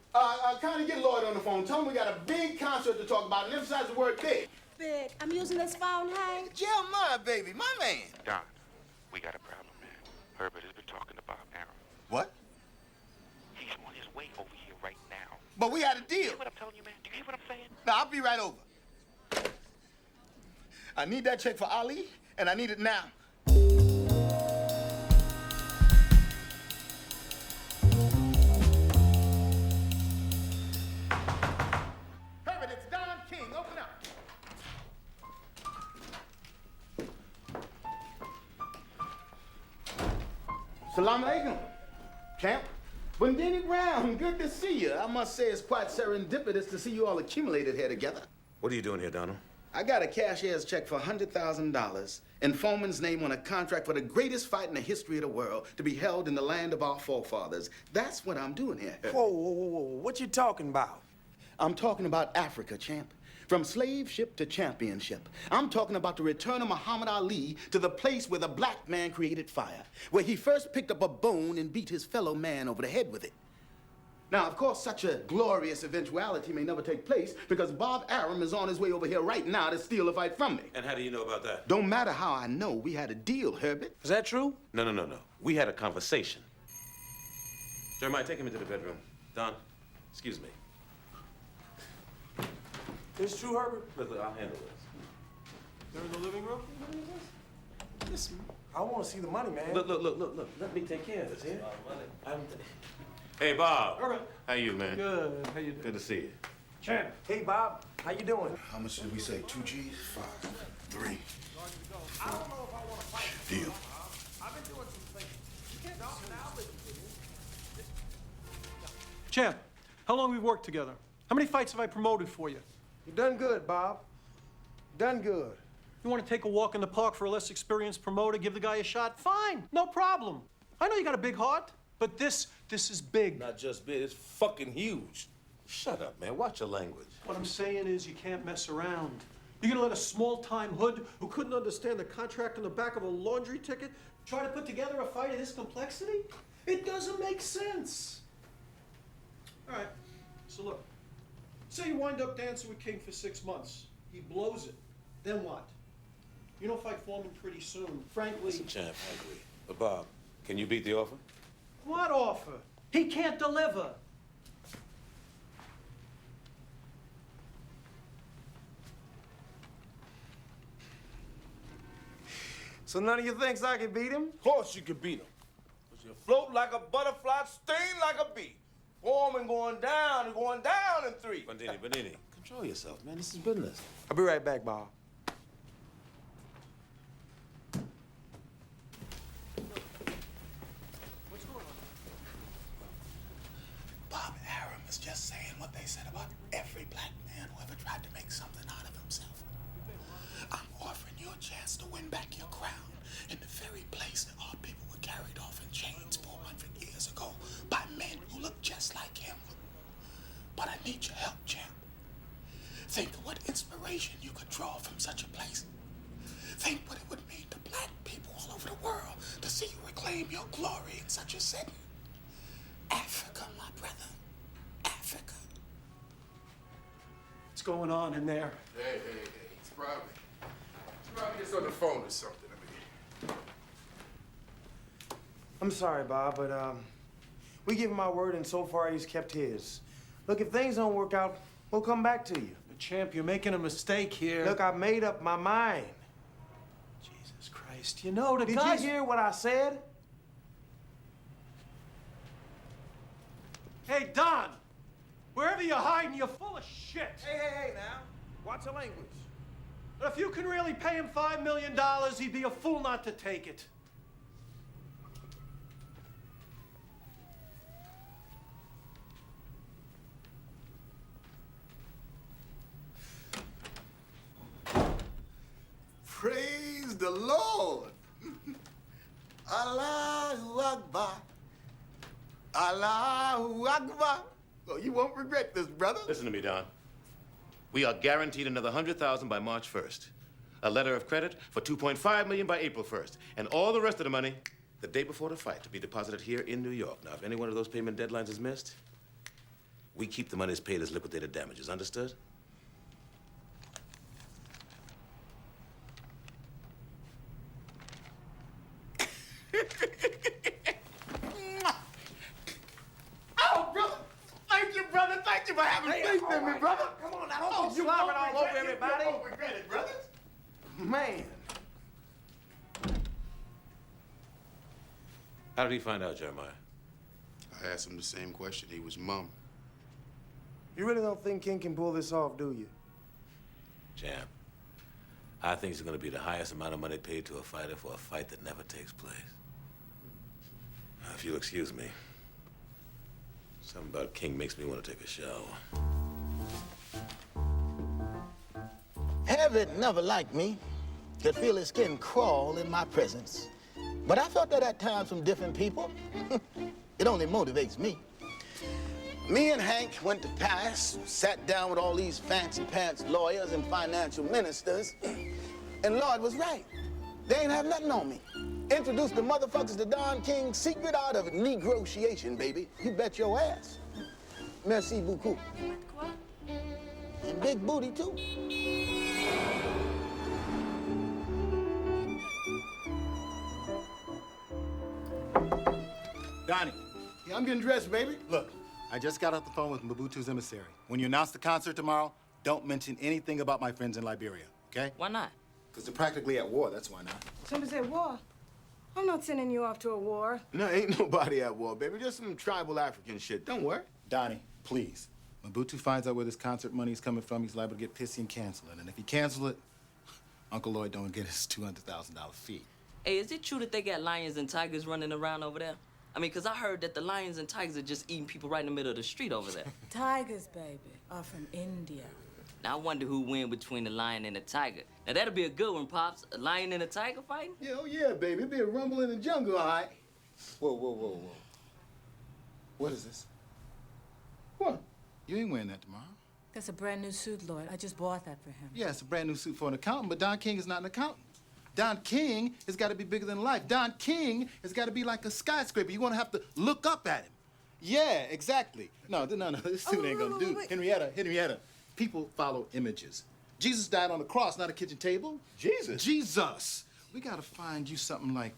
Connie, get Lloyd on the phone. Tell him we got a big concert to talk about, and emphasize the word big. Big. I'm using this phone, Hank. Jeremiah, baby, my man. Don, we got a problem, man. Herbert has been talking to Bob Aaron. What? He's on his way over here right now. But we had a Do you deal. hear what I'm telling you, man? Do you hear what I'm saying? Now, I'll be right over. I need that check for Ali, and I need it now. Herbert, it's Don King. Open up. Salam alaikum. Champ, Bundini Brown, good to see you. I must say it's quite serendipitous to see you all accumulated here together. What are you doing here, Donald? I got a cashier's check for $100,000 in Foreman's name on a contract for the greatest fight in the history of the world to be held in the land of our forefathers. That's what I'm doing here. Whoa, whoa, whoa, whoa. What you talking about? I'm talking about Africa, champ. From slave ship to championship. I'm talking about the return of Muhammad Ali to the place where the black man created fire, where he first picked up a bone and beat his fellow man over the head with it. Now, of course, such a glorious eventuality may never take place because Bob Arum is on his way over here right now to steal the fight from me. And how do you know about that? Don't matter how I know. We had a deal, Herbert. Is that true? No. We had a conversation. Jeremiah, take him into the bedroom. Don, excuse me. It's true, Herbert? Look, I'll handle this. They're in the living room? Listen, I want to see the money, man. Look. Let me take care of this here. Hey, Bob. All right. How you, man? Good. How you doing? Good to see you. Champ. Hey, Bob. How you doing? How much did we say? 2 G's? 5, 3. I don't know if I want to fight. Deal. I've been doing some things. You can't talk now. Champ, how long we worked together? How many fights have I promoted for you? You done good, Bob. Done good. You want to take a walk in the park for a less experienced promoter, give the guy a shot? Fine, no problem. I know you got a big heart, but this is big. Not just big, it's fucking huge. Shut up, man. Watch your language. What I'm saying is you can't mess around. You're gonna let a small-time hood who couldn't understand the contract on the back of a laundry ticket try to put together a fight of this complexity? It doesn't make sense. All right, so look. Say you wind up dancing with King for 6 months. He blows it. Then what? You don't fight Foreman pretty soon. Frankly... Listen, champ, I agree. But, Bob, can you beat the offer? What offer? He can't deliver. So none of you thinks I can beat him? Of course you can beat him. Because you float like a butterfly, sting like a bee. Foreman going down in 3. Bandini, control yourself, man. This is business. I'll be right back, Bob. What's going on? Bob Arum is just saying what they said about every black man who ever tried to make something out of himself. I'm offering you a chance to win back your crown in the very place that our people were carried off in chains 400 years ago by men who look just like him. But I need your help, champ. Think of what inspiration you could draw from such a place. Think what it would mean to black people all over the world to see you reclaim your glory in such a setting. Africa, my brother. Africa. What's going on in there? Hey. It's probably just on the phone or something. I'm sorry, Bob, but we give him our word, and so far he's kept his. Look, if things don't work out, we'll come back to you. But champ, you're making a mistake here. Look, I made up my mind. Jesus Christ, you know the Did guys... you hear what I said? Hey, Don! Wherever you're hiding, you're full of shit. Hey, now. Watch your language. But if you can really pay him $5 million, he'd be a fool not to take it. Praise the Lord. Allahu Akbar. Allahu Akbar. Oh, you won't regret this, brother. Listen to me, Don. We are guaranteed another $100,000 by March 1st. A letter of credit for $2.5 million by April 1st. And all the rest of the money the day before the fight to be deposited here in New York. Now, if any one of those payment deadlines is missed, we keep the money as paid as liquidated damages. Understood? Oh, brother. Thank you, brother. Thank you for having faith in me, brother. Come on now, don't go slobbering all over everybody. You won't regret it, brothers. Man. How did he find out, Jeremiah? I asked him the same question. He was mum. You really don't think King can pull this off, do you? Champ, I think it's going to be the highest amount of money paid to a fighter for a fight that never takes place. Now, if you'll excuse me, Something about King makes me want to take a shower. Harriet never liked me. Could feel his skin crawl in my presence. But I felt that at times from different people. It only motivates me. Me and Hank went to Paris, sat down with all these fancy pants lawyers and financial ministers, and Lord was right. They ain't have nothing on me. Introduced the motherfuckers to Don King's secret art of negotiation, baby. You bet your ass. Merci beaucoup. And big booty, too. Donnie. Yeah, I'm getting dressed, baby. Look, I just got off the phone with Mobutu's emissary. When you announce the concert tomorrow, don't mention anything about my friends in Liberia, okay? Why not? Because they're practically at war, that's why not. Somebody's at war. I'm not sending you off to a war. No, ain't nobody at war, baby. Just some tribal African shit. Don't worry. Donnie, please. Mobutu finds out where this concert money is coming from, he's liable to get pissy and cancel it. And if he cancels it, Uncle Lloyd don't get his $200,000 fee. Hey, is it true that they got lions and tigers running around over there? I mean, because I heard that the lions and tigers are just eating people right in the middle of the street over there. Tigers, baby, are from India. Now, I wonder who win between the lion and the tiger. Now, that'll be a good one, Pops. A lion and a tiger fighting? Yeah, oh yeah, baby. It'll be a rumble in the jungle, all right? Whoa, whoa, whoa, whoa. What is this? What? You ain't wearing that tomorrow. That's a brand new suit, Lloyd. I just bought that for him. Yeah, it's a brand new suit for an accountant, but Don King is not an accountant. Don King has got to be bigger than life. Don King has got to be like a skyscraper. You're going to have to look up at him. Yeah, exactly. No, this suit ain't going to do. Wait. Henrietta, people follow images. Jesus died on the cross, not a kitchen table. Jesus? Jesus. We got to find you something like,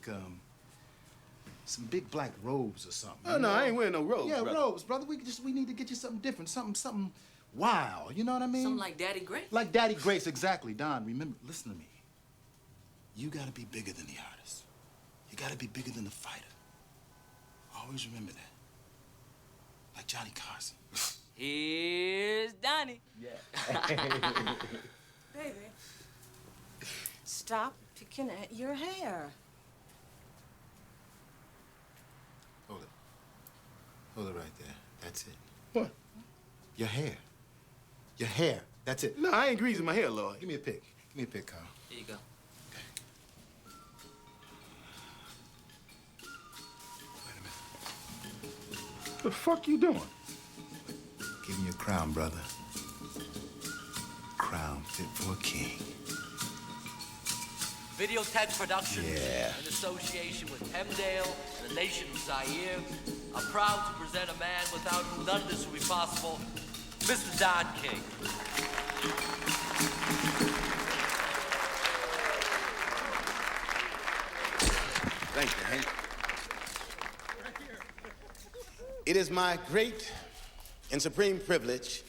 some big black robes or something. Oh, no, I ain't wearing no robes, Yeah, brother. robes, brother. We need to get you something different, something wow. You know what I mean? Something like Daddy Grace? Like Daddy Grace, exactly. Don, remember, listen to me. You gotta be bigger than the artist. You gotta be bigger than the fighter. Always remember that. Like Johnny Carson. Here's Donnie. Baby, stop picking at your hair. Hold it. Hold it right there. That's it. What? Your hair. Your hair. That's it. No, I ain't greasing my hair, Lord. Give me a pick. Give me a pick, Carl. Here you go. What the fuck you doing? Give me a crown, brother. Crown fit for a king. Video 10 Production, Yeah. in association with Hemdale and the nation of Zaire, are proud to present a man without whom none of this would be possible, Mr. Don King. Thank you, Hank. It is my great and supreme privilege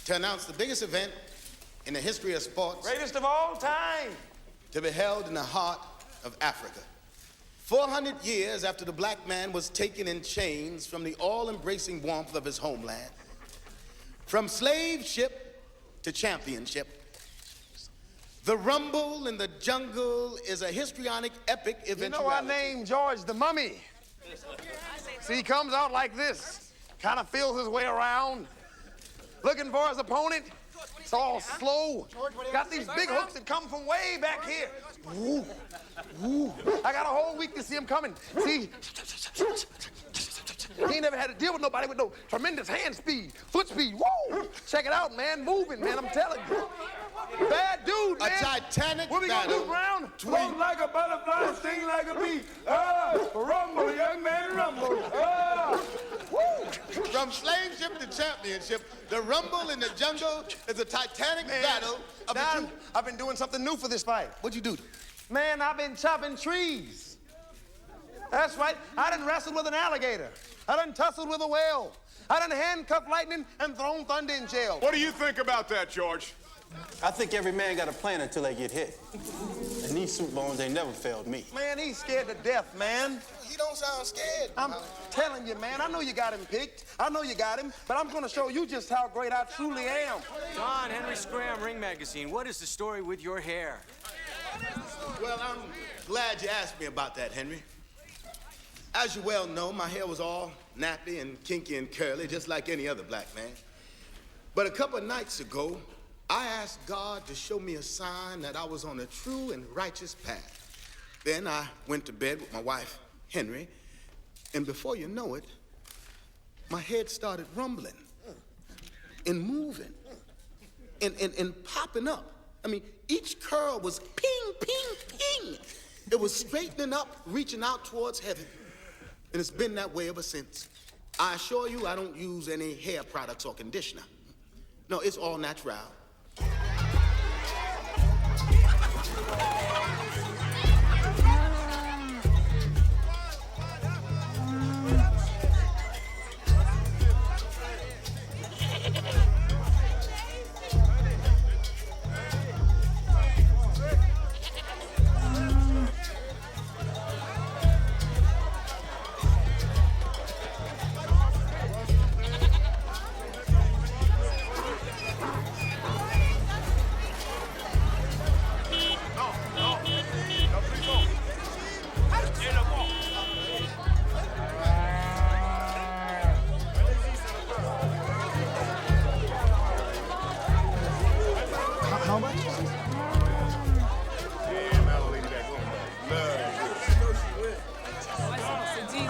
to announce the biggest event in the history of sports. Greatest of all time. To be held in the heart of Africa. 400 years after the black man was taken in chains from the all-embracing warmth of his homeland. From slave ship to championship. The rumble in the jungle is a histrionic epic eventuality. You know I named George the Mummy. See, he comes out like this, kind of feels his way around, looking for his opponent. It's all slow. Got these big hooks that come from way back here. Ooh, ooh. I got a whole week to see him coming. See, he ain't never had to deal with nobody with no tremendous hand speed, foot speed. Whoa! Check it out, man. Moving, man. I'm telling you. Bad dude, man. A titanic What we gonna do, Brown? Float like a butterfly, sting like a bee. Rumble, young man, rumble. Woo! From slave ship to championship, the rumble in the jungle is a titanic battle of the two. I've been doing something new for this fight. What'd you do? Man, I've been chopping trees. That's right. I done wrestled with an alligator. I done tussled with a whale. I done handcuffed lightning and thrown thunder in jail. What do you think about that, George? I think every man got a plan until they get hit. And these suit bones, they never failed me. Man, he's scared to death, man. He don't sound scared. I'm telling you, man, I know you got him picked. I know you got him, but I'm gonna show you just how great I truly am. Don, Henry Scram, Ring Magazine. What is the story with your hair? Well, I'm glad you asked me about that, Henry. As you well know, my hair was all nappy and kinky and curly, just like any other black man. But a couple of nights ago, I asked God to show me a sign that I was on a true and righteous path. Then I went to bed with my wife, Henry, and before you know it, my head started rumbling and moving and popping up. I mean, each curl was ping, ping, ping. It was straightening up, reaching out towards heaven. And it's been that way ever since. I assure you, I don't use any hair products or conditioner. No, it's all natural. How much?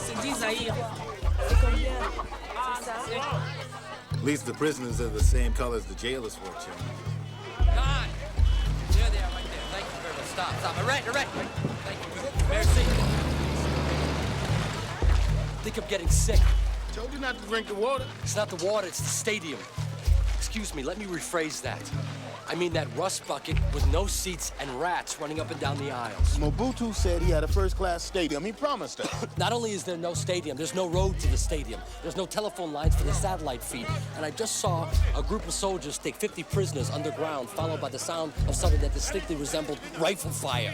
C'est 10 Zahir. At least the prisoners are the same color as the jailers were, Chum. God! There they are, right there. Thank you very much. Stop. Right. Thank you. Merci. I think I'm getting sick. Told you not to drink the water. It's not the water, it's the stadium. Excuse me, let me rephrase that. I mean that rust bucket with no seats and rats running up and down the aisles. Mobutu said he had a first-class stadium. He promised us. Not only is there no stadium, there's no road to the stadium. There's no telephone lines for the satellite feed. And I just saw a group of soldiers take 50 prisoners underground, followed by the sound of something that distinctly resembled rifle fire.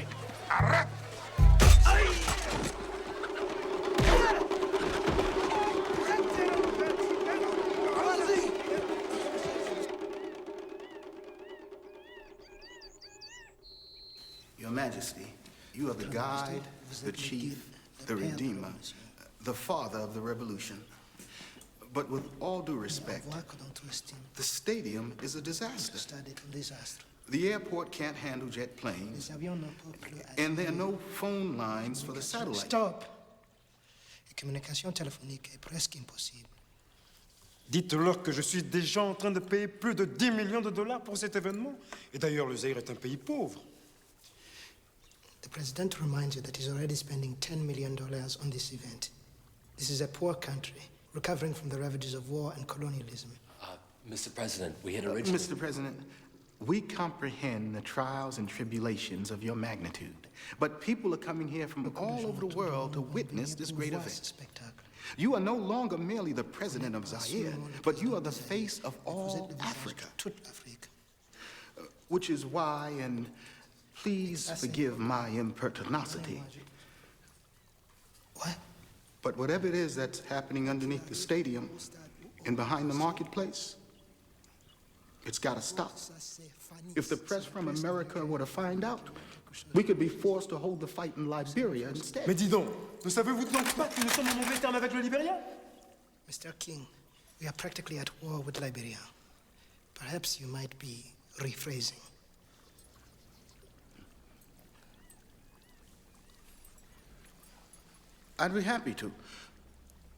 Your Majesty, you are the guide, the chief, the redeemer, the father of the revolution. But with all due respect, the stadium is a disaster. The airport can't handle jet planes, and there are no phone lines for the satellite. Stop. La communication téléphonique est presque impossible. Dites-leur que je suis déjà en train de payer plus de 10 millions de dollars pour cet événement. Et d'ailleurs, le Zaïre est un pays pauvre. The president reminds you that he's already spending $10 million on this event. This is a poor country, recovering from the ravages of war and colonialism. Mr. President, we had originally... Mr. President, we comprehend the trials and tribulations of your magnitude. But people are coming here from all over the world to witness this great event. You are no longer merely the president of Zaire, but you are the face of all Africa. Which is why, and please forgive my impertinacity. What? But whatever it is that's happening underneath the stadium and behind the marketplace, it's got to stop. If the press from America were to find out, we could be forced to hold the fight in Liberia instead. Mais dis donc, ne savez-vous donc pas que nous sommes en mauvais terme avec le Libéria? Mr. King, we are practically at war with Liberia. Perhaps you might be rephrasing. I'd be happy to.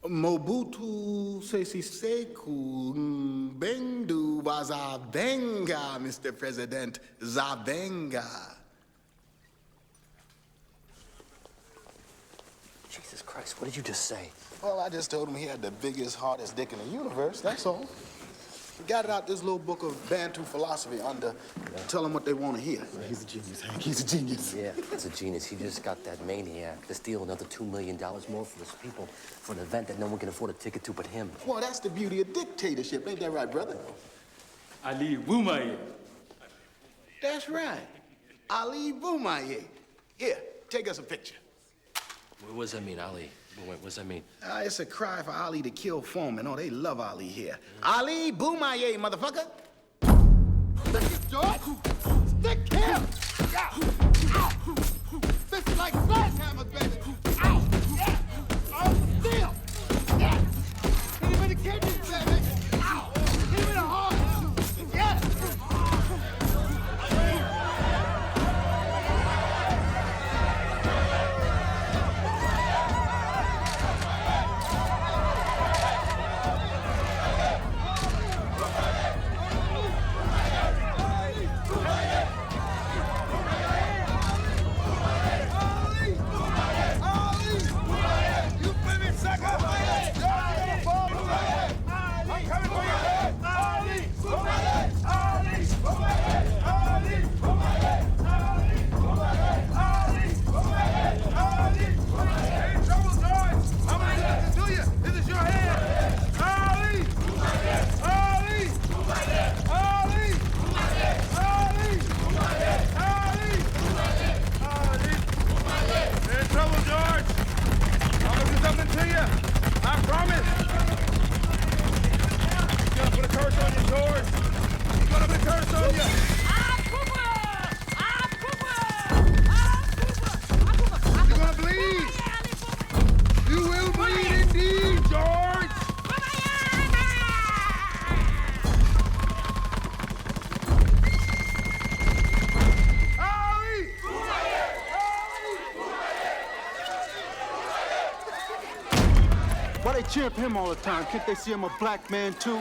Mobutu Sese Seku Bendu Wazabenga, Mr. President, Zabenga. Jesus Christ, what did you just say? Well, I just told him he had the biggest, hardest dick in the universe, that's all. He got it out this little book of Bantu philosophy under, tell them what they want to hear. He's a genius, Hank, he's a genius. Yeah, he's a genius. He just got that maniac to steal another $2 million more for his people for an event that no one can afford a ticket to but him. Well, that's the beauty of dictatorship, ain't that right, brother? Ali Boumaye. That's right, Ali Boumaye. Here, take us a picture. What does that mean, Ali? What does that mean? It's a cry for Ali to kill Foreman. Oh, they love Ali here. Ali Boumaye, motherfucker! Stick it, George! Stick him! Ow! Ow! This is like sledgehammer, baby! Ow! Yeah! Oh! do something to you. I promise. He's gonna put a curse on you, George. He's gonna put a curse on you. You're gonna bleed. You will bleed indeed, George. Why they cheer for him all the time? Can't they see him a black man too?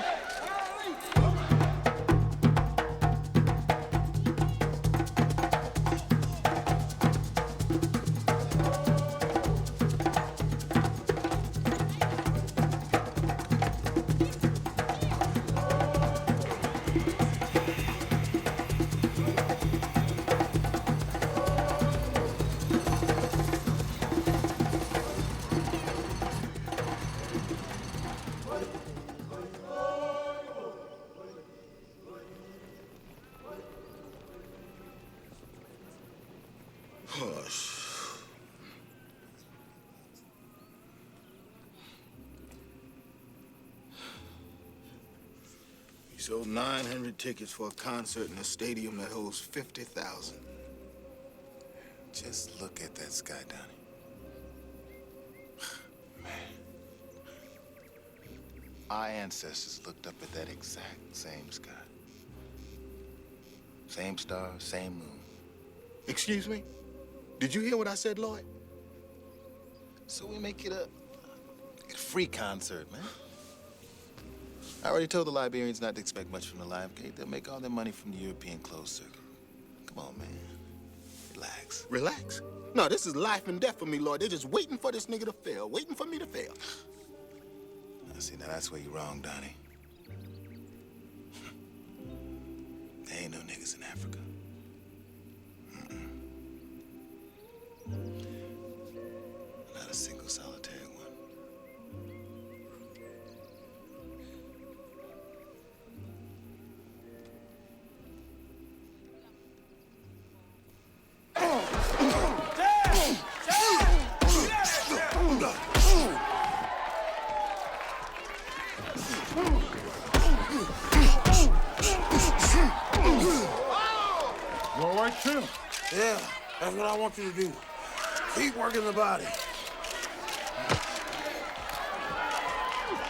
He sold 900 tickets for a concert in a stadium that holds 50,000. Just look at that sky, Donnie. Man. Our ancestors looked up at that exact same sky. Same stars, same moon. Excuse me? Did you hear what I said, Lloyd? So we make it a free concert, man. I already told the Liberians not to expect much from the Live Gate. They'll make all their money from the European closed circuit. Come on, man. Relax. Relax? No, this is life and death for me, Lloyd. They're just waiting for this nigga to fail, waiting for me to fail. Now, see, now that's where you're wrong, Donnie. There ain't no niggas in Africa. Not a single solitary one. You all right, Tim? Yeah, that's what I want you to do. Keep working the body.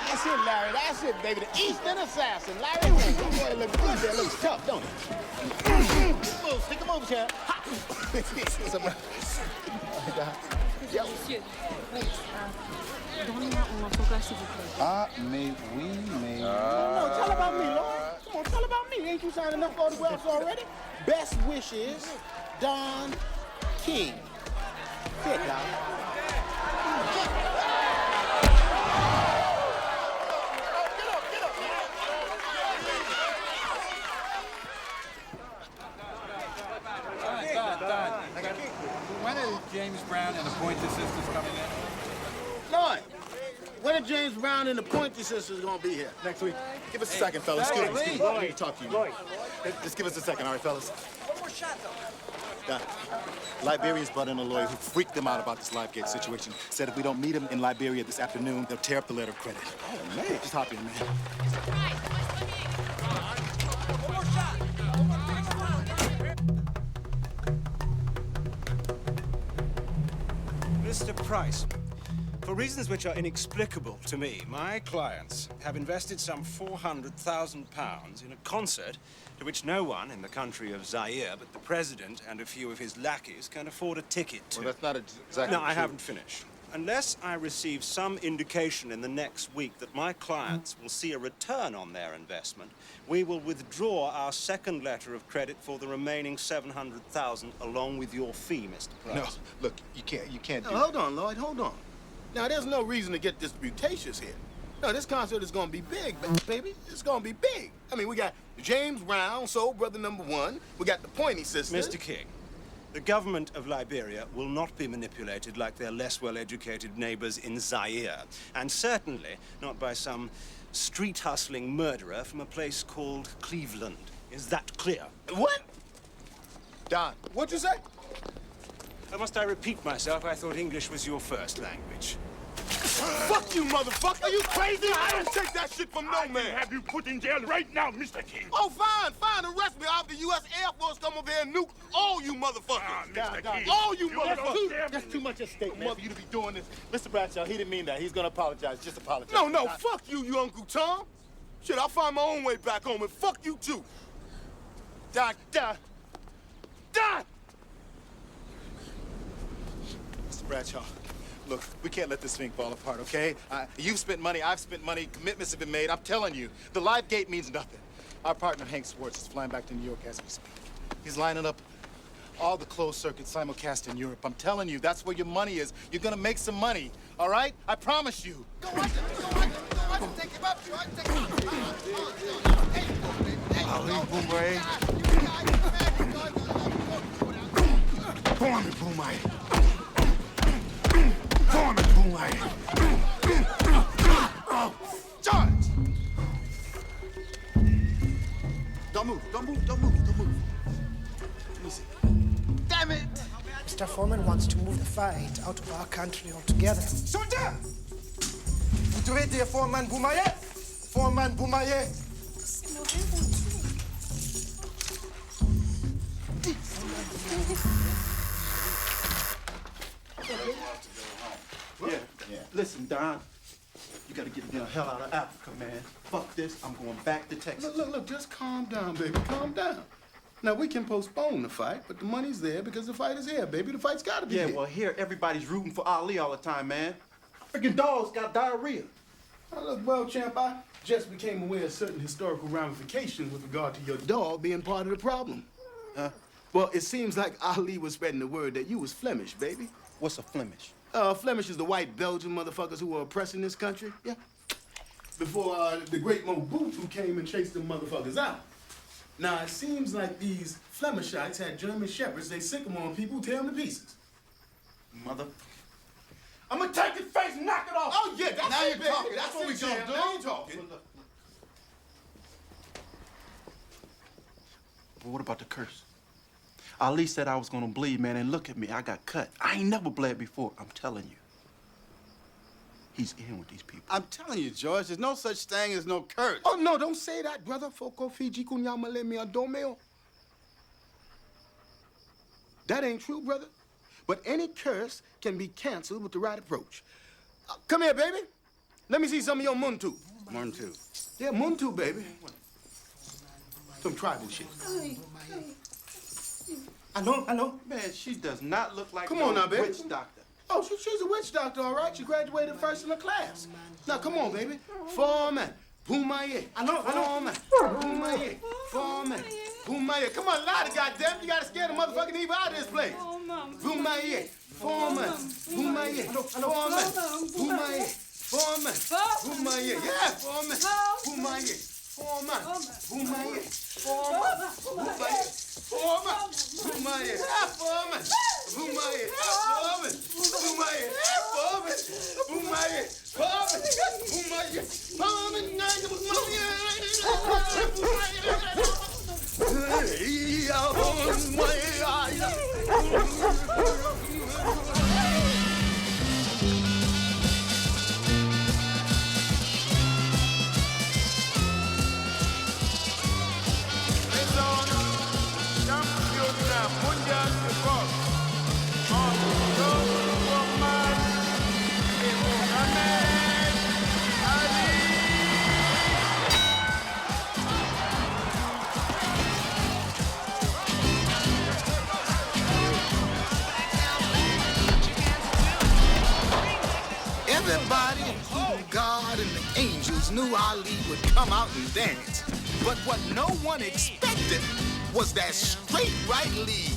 That's it, Larry. That's it, baby. The Eastern Assassin. Larry, that boy looks good there. Looks tough, don't he? Stick him over, Chad. Ah, mais oui, mais... No, tell about me, Lloyd. Come on, tell about me. Ain't you signed enough autographs already? Best wishes, Don King. Sit down. When are James Brown and the Pointer Sisters coming in? Lloyd, when are James Brown and the Pointer Sisters gonna be here? Next week. Give us a second, fellas. Excuse me. I need to talk to you. Just give us a second, all right, fellas? One more shot, though. Liberians brought in a lawyer who freaked them out about this Livegate situation. Said if we don't meet him in Liberia this afternoon, they'll tear up the letter of credit. Oh, man. Just hop in, man. One more shot. Mr. Price, for reasons which are inexplicable to me, my clients have invested some £400,000 in a concert to which no one in the country of Zaire but the president and a few of his lackeys can afford a ticket to. Well, that's not exactly No, I true. haven't finished. Unless I receive some indication in the next week that my clients will see a return on their investment, we will withdraw our second letter of credit for the remaining $700,000 along with your fee, Mr. Price. No, look, you can't do No, hold on, Lloyd, hold on. Now, there's no reason to get disputatious here. No, this concert is gonna be big, baby. It's gonna be big. I mean, we got James Brown, Soul Brother #1. We got the Pointy Sisters. Mr. King, the government of Liberia will not be manipulated like their less well-educated neighbors in Zaire, and certainly not by some street-hustling murderer from a place called Cleveland. Is that clear? What? Don, what'd you say? Or must I repeat myself? I thought English was your first language. Fuck you, motherfucker! Are you crazy? I don't take that shit from no man! Have you put in jail right now, Mr. King? Oh, fine, fine. Arrest me. I'll have the U.S. Air Force come over here and nuke all you motherfuckers. Mr. King. All you motherfuckers. That's too much at stake, man, for you to be doing this. Mr. Bradshaw, he didn't mean that. He's gonna apologize. Just apologize. No, fuck you Uncle Tom. Shit, I'll find my own way back home, and fuck you, too. Die. Mr. Bradshaw, look, we can't let this thing fall apart, okay? You've spent money, I've spent money, commitments have been made. I'm telling you, the live gate means nothing. Our partner, Hank Swartz, is flying back to New York as we speak. He's lining up all the closed circuit simulcast in Europe. I'm telling you, that's where your money is. You're gonna make some money, all right? I promise you. Take him up, George. Take him up. Ali, Boomerang. Form it, Boomerang. Form it, Boomerang. Oh, George! Don't move. Let me see. Damn it! Mr. Foreman wants to move the fight out of our country altogether. Soldier! Vous devez dire Foreman Boumaye? Foreman Boumaye! Yeah. Listen, Don. You gotta get the hell out of Africa, man. Fuck this. I'm going back to Texas. Look, just calm down, baby. Calm down. Now, we can postpone the fight, but the money's there because the fight is here, baby. The fight's gotta be here. Yeah, well, here, everybody's rooting for Ali all the time, man. Freaking dogs got diarrhea. Now, look, well, champ, I just became aware of certain historical ramifications with regard to your dog being part of the problem. Huh? Well, it seems like Ali was spreading the word that you was Flemish, baby. What's a Flemish? Flemish is the white Belgian motherfuckers who were oppressing this country. Yeah. Before the great Mobutu came and chased them motherfuckers out. Now, it seems like these Flemishites had German shepherds. They sick them on people, tear them to pieces. Mother... I'm gonna take your face and knock it off. Oh, yeah, that's now it, you're baby. talking. That's what we champ. gonna do. Now you're talking. But what about the curse? Ali said I was gonna bleed, man, and look at me. I got cut. I ain't never bled before. I'm telling you. He's in with these people. I'm telling you, George, there's no such thing as no curse. Oh, no, don't say that, brother. Foko Fiji kunyamale mi adomeo. That ain't true, brother. But any curse can be canceled with the right approach. Come here, baby. Let me see some of your muntu. Muntu. Yeah, muntu, baby. Some tribal shit. I know. Man, she does not look like Come on now, baby. witch doctor. Oh, she's a witch doctor, all right. She graduated first in the class. Now, come on, baby. Foreman. Boomaye. I know. Foreman. Boomaye. Foreman. Boomaye. Come on, louder, goddamn. You gotta scare the motherfucking evil out of this place. Boomaye. Foreman. Boomaye. Foreman. Boomaye. Foreman. Boomaye. Yeah, Foreman. Boomaye. Foreman. Boomaye. Foreman. Boomaye. Foreman. Boomaye. Foreman. Boomaye. Foreman. Boomaye. Foreman. Boomaye. Foreman. Boomaye. Foreman. Everybody, including God and the angels, knew Ali would come out and dance. But what no one expected was that straight right lead.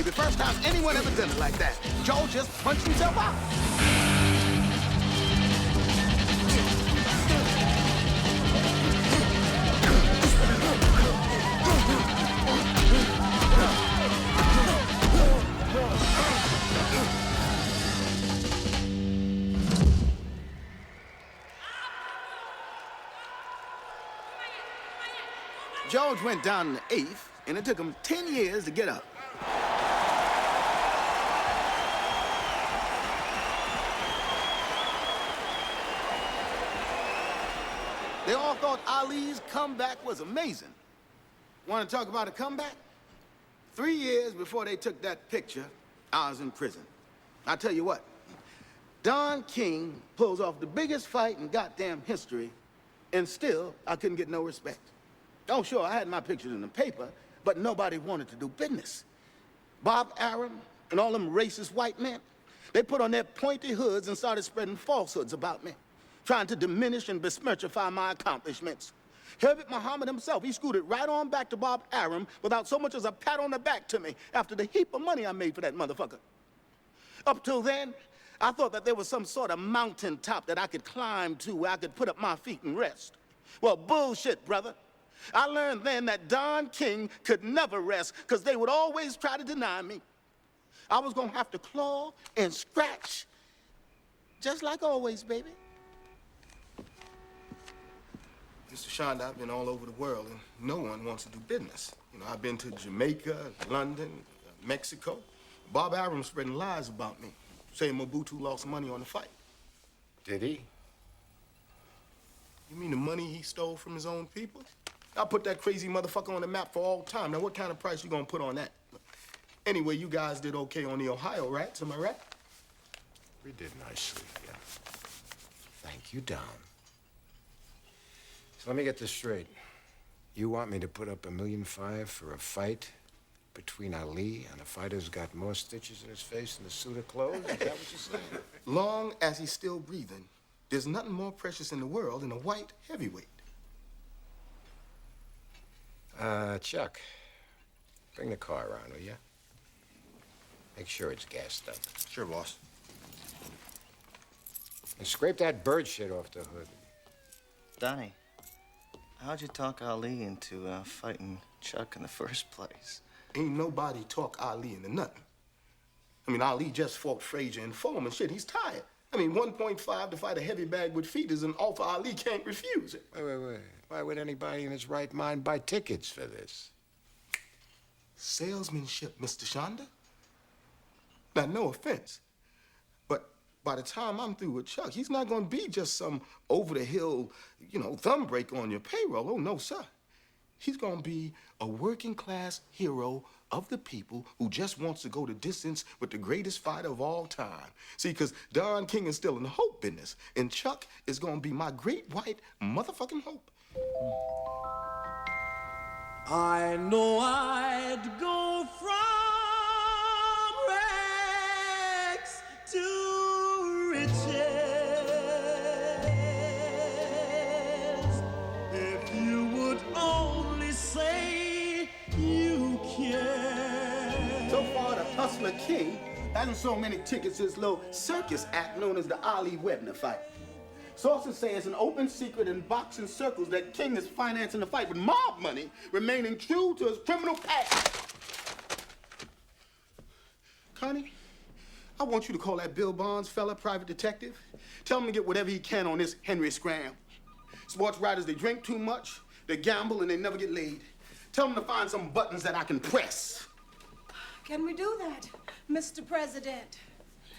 the first time anyone ever done it like that. George just punched himself out. George went down in the 8th, and it took him 10 years to get up. They all thought Ali's comeback was amazing. Want to talk about a comeback? 3 years before they took that picture, I was in prison. I tell you what, Don King pulls off the biggest fight in goddamn history, and still, I couldn't get no respect. Oh, sure, I had my pictures in the paper, but nobody wanted to do business. Bob Arum and all them racist white men, they put on their pointy hoods and started spreading falsehoods about me, trying to diminish and besmirchify my accomplishments. Herbert Muhammad himself, he scooted right on back to Bob Arum without so much as a pat on the back to me after the heap of money I made for that motherfucker. Up till then, I thought that there was some sort of mountaintop that I could climb to where I could put up my feet and rest. Well, bullshit, brother. I learned then that Don King could never rest because they would always try to deny me. I was gonna have to claw and scratch, just like always, baby. Mr. Shonda, I've been all over the world and no one wants to do business. You know, I've been to Jamaica, London, Mexico. Bob Arum spreading lies about me, saying Mobutu lost money on the fight. Did he? You mean the money he stole from his own people? I'll put that crazy motherfucker on the map for all time. Now, what kind of price you gonna put on that? Anyway, you guys did okay on the Ohio rats, am I right? We did nicely, yeah. Thank you, Don. So let me get this straight. You want me to put up $1.5 million for a fight between Ali and a fighter who's got more stitches in his face than a suit of clothes? Is that what you're saying? Long as he's still breathing, there's nothing more precious in the world than a white heavyweight. Chuck, bring the car around, will you? Make sure it's gassed up. Sure, boss. And scrape that bird shit off the hood. Donnie, how'd you talk Ali into fighting Chuck in the first place? Ain't nobody talk Ali into nothing. I mean, Ali just fought Frazier and Foreman. Shit, he's tired. I mean, 1.5 to fight a heavy bag with feet is an offer Ali can't refuse it. Wait. Why would anybody in his right mind buy tickets for this? Salesmanship, Mr. Shonda. Now, no offense, but by the time I'm through with Chuck, he's not gonna be just some over-the-hill, you know, thumb break on your payroll. Oh, no, sir. He's gonna be a working-class hero of the people who just wants to go the distance with the greatest fighter of all time. See, because Don King is still in the hope business, and Chuck is gonna be my great white motherfucking hope. I know I'd go from rags to riches if you would only say you care. So far, the Hustler King hasn't sold many tickets to this little circus act known as the Ali Webner fight. Sources say it's an open secret in boxing circles that King is financing the fight with mob money, remaining true to his criminal past. Connie, I want you to call that Bill Bonds fella private detective. Tell him to get whatever he can on this Henry Scram. Sports writers, they drink too much, they gamble, and they never get laid. Tell him to find some buttons that I can press. Can we do that, Mr. President?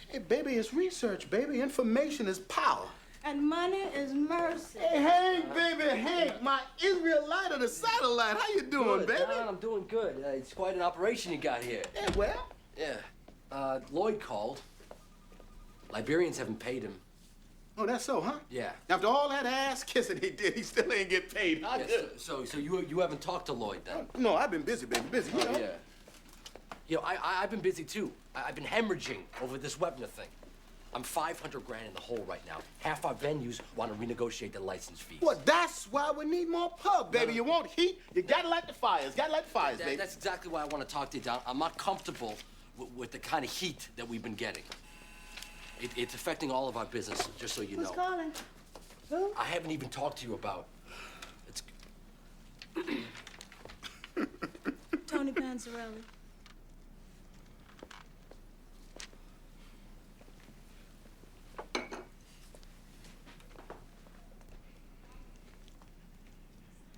Hey, baby, it's research, baby. Information is power. And money is mercy. Hey, Hank, baby, Hank, my Israelite of the satellite. How you doing, Good, baby? Don, I'm doing good. It's quite an operation you got here. Yeah, well? Yeah. Lloyd called. Liberians haven't paid him. Oh, that's so, huh? Yeah. After all that ass kissing he did, he still ain't get paid. Yeah, so you haven't talked to Lloyd then? No, I've been busy, baby, busy. You know? Yeah. You know, I've been busy too. I've been hemorrhaging over this Webner thing. I'm 500 grand in the hole right now. Half our venues want to renegotiate their license fees. Well, that's why we need more pub, baby. You want heat? You gotta light the fires. Gotta light the fires, baby. That's exactly why I want to talk to you, Don. I'm not comfortable with the kind of heat that we've been getting. It's affecting all of our business, just so you know. Who's calling? Who? I haven't even talked to you about. It's. Tony Panzarelli.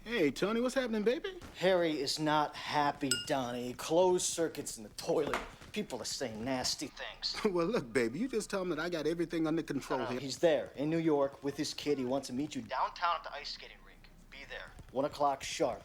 Hey, Tony, what's happening, baby? Harry is not happy, Donnie. Closed circuits in the toilet. People are saying nasty things. Well, look, baby, you just tell him that I got everything under control here. He's there in New York with his kid. He wants to meet you downtown at the ice skating rink. Be there. 1 o'clock sharp.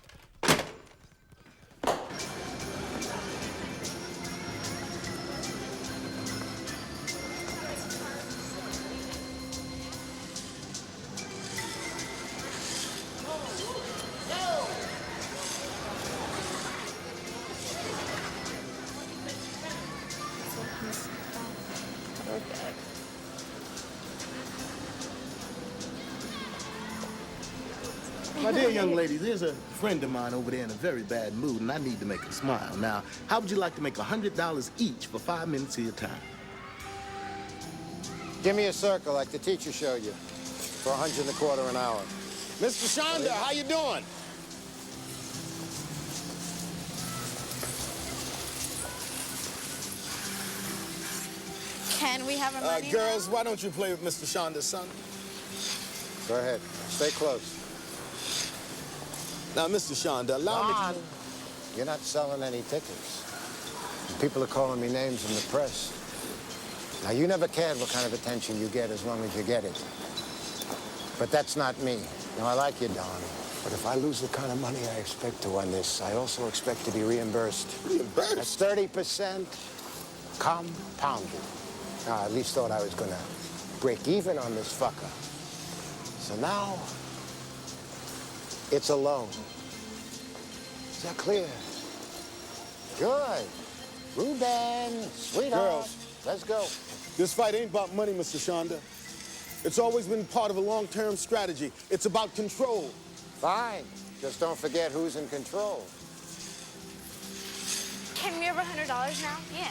My dear young ladies, there's a friend of mine over there in a very bad mood, and I need to make him smile. Now, how would you like to make $100 each for 5 minutes of your time? Give me a circle like the teacher showed you for $125 an hour. Mr. Shonda, how you doing? Can we have our money Girls, why don't you play with Mr. Shonda's son? Go ahead. Stay close. Now, Mr. Shonda, allow me to... You're not selling any tickets. People are calling me names in the press. Now, you never cared what kind of attention you get as long as you get it. But that's not me. Now, I like you, Don. But if I lose the kind of money I expect to on this, I also expect to be reimbursed. Reimbursed? That's 30% compounded. Now, I at least thought I was gonna break even on this fucker. So now, it's a loan. Is that clear? Good. Ruben, sweetheart. Girls. Let's go. This fight ain't about money, Mr. Shonda. It's always been part of a long-term strategy. It's about control. Fine. Just don't forget who's in control. Can we have $100 now? Yeah.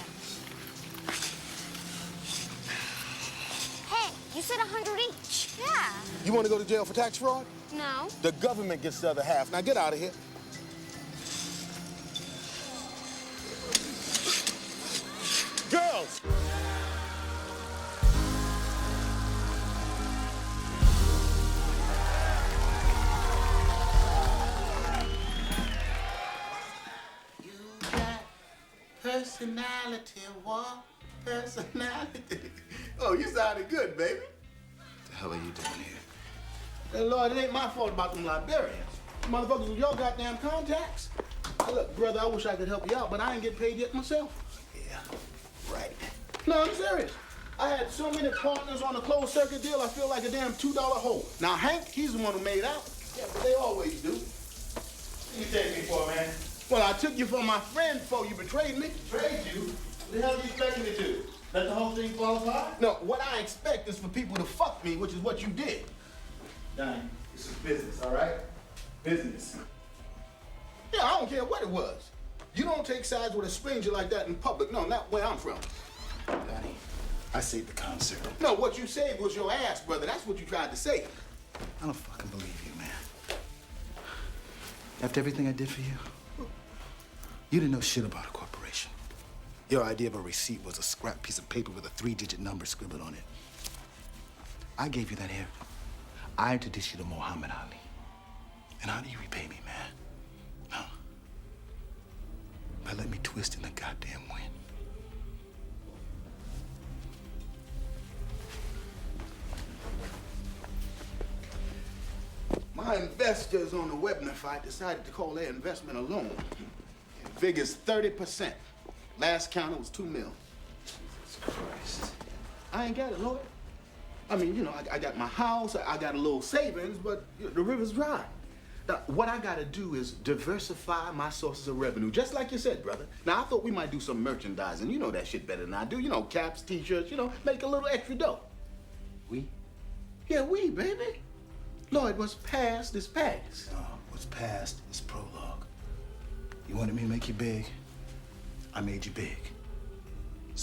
Hey, you said 100 each. Yeah. You want to go to jail for tax fraud? No. The government gets the other half. Now get out of here. Girls! Personality, what? Personality. Oh, you sounded good, baby. What the hell are you doing here? Hey, Lord, it ain't my fault about them Liberians. Motherfuckers with your goddamn contacts. Hey, look, brother, I wish I could help you out, but I ain't getting paid yet myself. Yeah, right. No, I'm serious. I had so many partners on a closed circuit deal, I feel like a damn $2 hole. Now, Hank, he's the one who made out. Yeah, but they always do. What you take me for, man? Well, I took you for my friend before you betrayed me. Betrayed you? What the hell do you expect me to do? Let the whole thing fall apart? No, what I expect is for people to fuck me, which is what you did. Donnie, this is business, all right? Business. Yeah, I don't care what it was. You don't take sides with a stranger like that in public. No, not where I'm from. Donnie, I saved the concert. No, what you saved was your ass, brother. That's what you tried to say. I don't fucking believe you, man. After everything I did for you, you didn't know shit about a corporation. Your idea of a receipt was a scrap piece of paper with a 3-digit number scribbled on it. I gave you that here. I introduced you to Muhammad Ali. And how do you repay me, man? Huh? By letting me twist in the goddamn wind. My investors on the Webner fight decided to call their investment a loan. Figures 30%. Last count, it was $2 million. Jesus Christ. I ain't got it, Lord. I mean, you know, I got my house, I got a little savings, but the river's dry. Now, what I gotta do is diversify my sources of revenue, just like you said, brother. Now, I thought we might do some merchandising. You know that shit better than I do. You know, caps, t-shirts, you know, make a little extra dough. We? Yeah, we, baby. Lord, what's past is past. No, what's past is prologue. You wanted me to make you big. I made you big.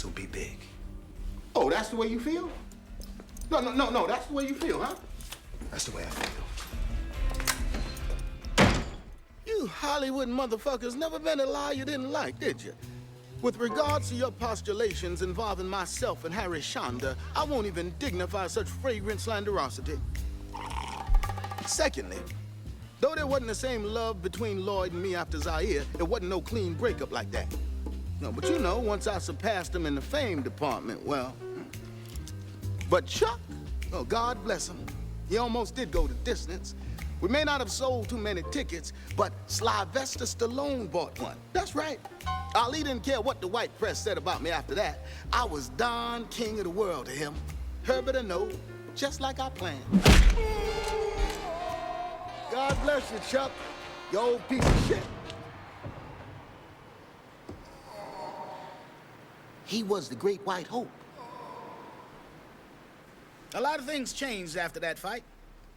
So be big. Oh, that's the way you feel? No, that's the way you feel, huh? That's the way I feel. You Hollywood motherfuckers never been a lie you didn't like, did you? With regards to your postulations involving myself and Harry Shonda, I won't even dignify such fragrant slanderosity. Secondly, though there wasn't the same love between Lloyd and me after Zaire, it wasn't no clean breakup like that. No, but you know, once I surpassed him in the fame department, well. But Chuck, oh, God bless him, he almost did go the distance. We may not have sold too many tickets, but Sylvester Stallone bought one. That's right. Ali didn't care what the white press said about me after that. I was Don King of the world to him. Herbert or no, just like I planned. God bless you, Chuck, you old piece of shit. He was the great white hope. A lot of things changed after that fight.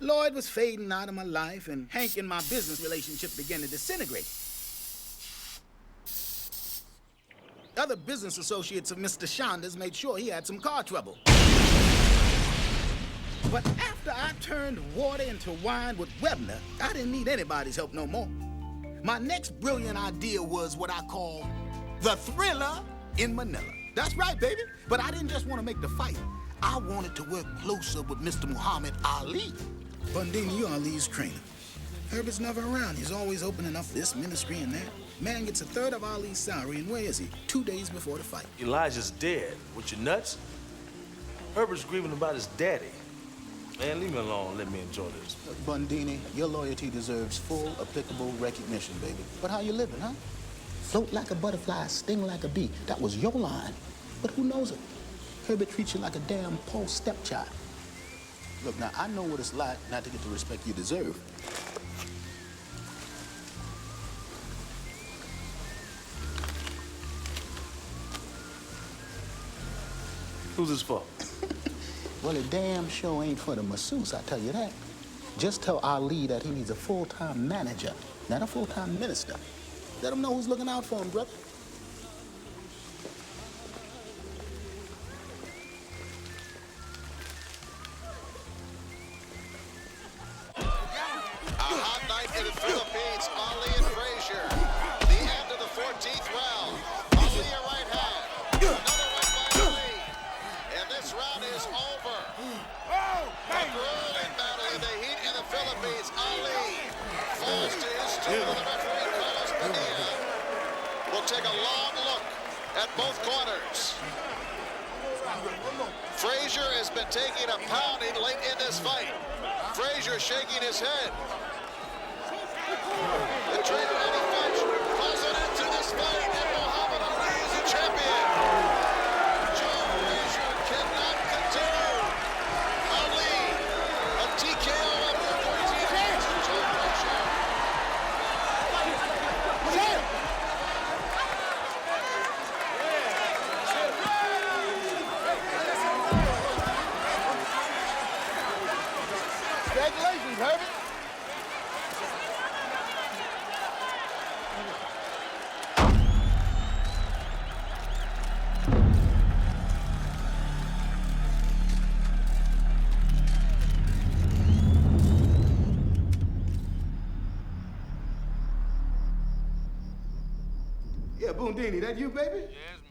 Lloyd was fading out of my life, and Hank and my business relationship began to disintegrate. Other business associates of Mr. Shonda's made sure he had some car trouble. But after I turned water into wine with Webner, I didn't need anybody's help no more. My next brilliant idea was what I call the thriller in Manila. That's right, baby. But I didn't just want to make the fight. I wanted to work closer with Mr. Muhammad Ali. Bundini, you're Ali's trainer. Herbert's never around. He's always opening up this ministry and that. Man gets a third of Ali's salary, and where is he? 2 days before the fight. Elijah's dead. What, you nuts? Herbert's grieving about his daddy. Man, leave me alone. Let me enjoy this. Look, Bundini, your loyalty deserves full, applicable recognition, baby. But how you living, huh? Float like a butterfly, sting like a bee. That was your line. But who knows it? Herbert treats you like a damn poor stepchild. Look, now, I know what it's like not to get the respect you deserve. Who's this for? Well, it damn sure ain't for the masseuse, I tell you that. Just tell Ali that he needs a full-time manager, not a full-time minister. Let him know who's looking out for him, brother. A hot night in the Philippines. Ali and Frazier. The end of the 14th round. Ali a right hand. Another right by Ali. And this round is over. A grueling battle in the heat in the Philippines. Ali falls to his stool. The referee, Carlos Padilla, will take a long look at both corners. Frazier has been taking a pounding late in this fight. Frazier shaking his head. The trainer, Eddie Finch, calls an end to this fight, and Muhammad Ali is the champion. Joe Frazier cannot continue. Ali, a TKO after 14 rounds to Joe Frazier. Congratulations, Herbert. Yeah, Bundini, that you, baby?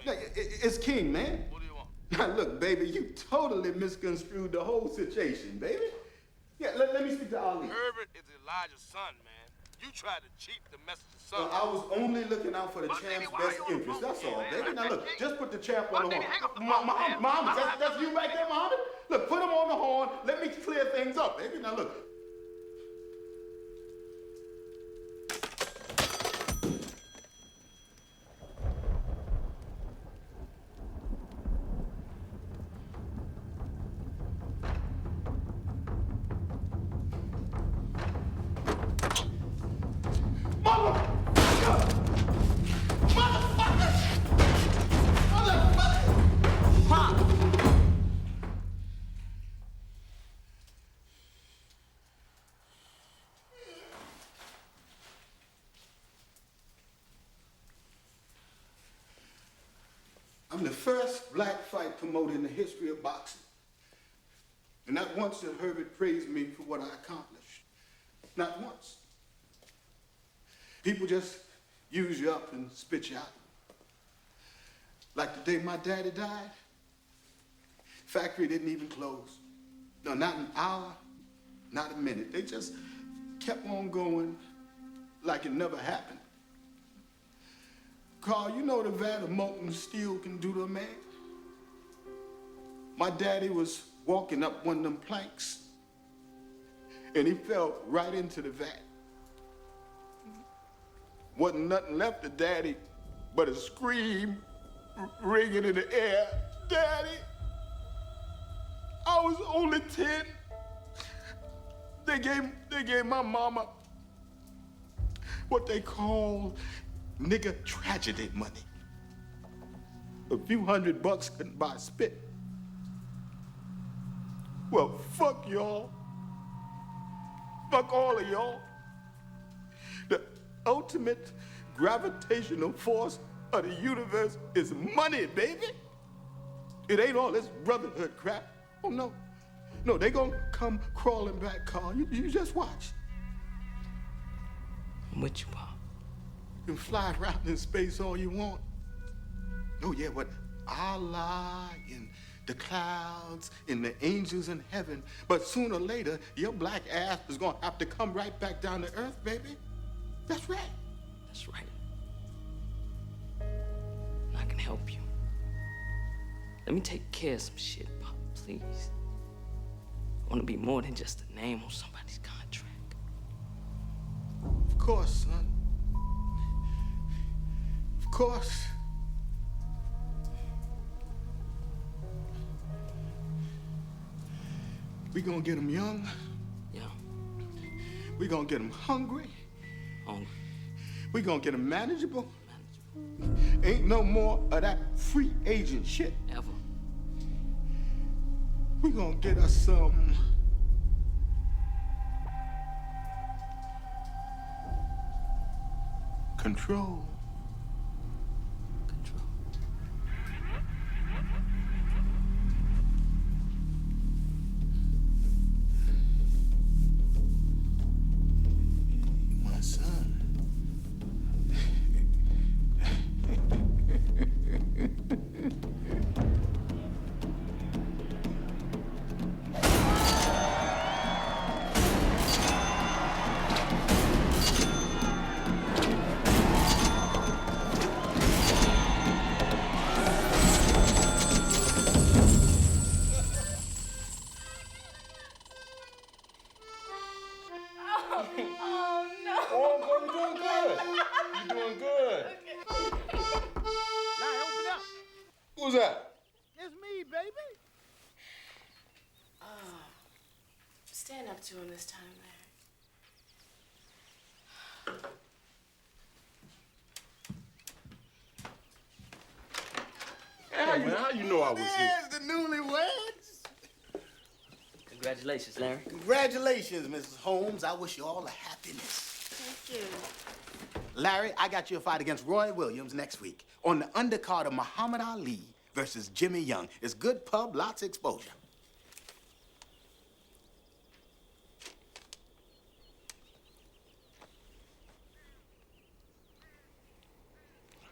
Yeah, it's King, man. What do you want? Now, look, baby, you totally misconstrued the whole situation, baby. Yeah, let me speak to Ali. Herbert is Elijah's son, man. You tried to cheat the message of son. I was only looking out for the champ's best interest, that's all, baby. Now, look, just put the champ on the horn. Muhammad, that's you back there, Muhammad? Look, put him on the horn. Let me clear things up, baby. Now, look. I'm the first black fight promoter in the history of boxing. And not once did Herbert praise me for what I accomplished. Not once. People just use you up and spit you out. Like the day my daddy died, factory didn't even close. No, not an hour, not a minute. They just kept on going like it never happened. Carl, you know the vat of molten steel can do to a man? My daddy was walking up one of them planks, and he fell right into the vat. Wasn't nothing left of Daddy but a scream ringing in the air. Daddy, I was only 10. They gave my mama what they call nigger tragedy money. A few $100 couldn't buy spit. Well, fuck y'all. Fuck all of y'all. The ultimate gravitational force of the universe is money, baby. It ain't all this brotherhood crap. Oh, no. No, they gonna come crawling back, Carl. You just watch. I'm with you, Pop. You can fly around in space all you want. Oh, yeah, but Allah and the clouds and the angels in heaven. But sooner or later, your black ass is gonna have to come right back down to earth, baby. That's right. That's right. And I can help you. Let me take care of some shit, Pop, please. I want to be more than just a name on somebody's contract. Of course, son. Of course. We gonna get them young. Yeah. We gonna get them hungry. Hungry. We gonna get them manageable. Ain't no more of that free agent shit. Ever. We gonna get us some control. My son. Oh, no. Oh, boy, you're doing good. You're doing good. Larry, open up. Who's that? It's me, baby. Oh. Stand up to him this time, Larry. Hey, man, how you know I was here? There's the newlyweds. Congratulations, Larry. Congratulations, Mrs. Holmes. I wish you all the happiness. Thank you. Larry, I got you a fight against Roy Williams next week on the undercard of Muhammad Ali versus Jimmy Young. It's good pub, lots of exposure.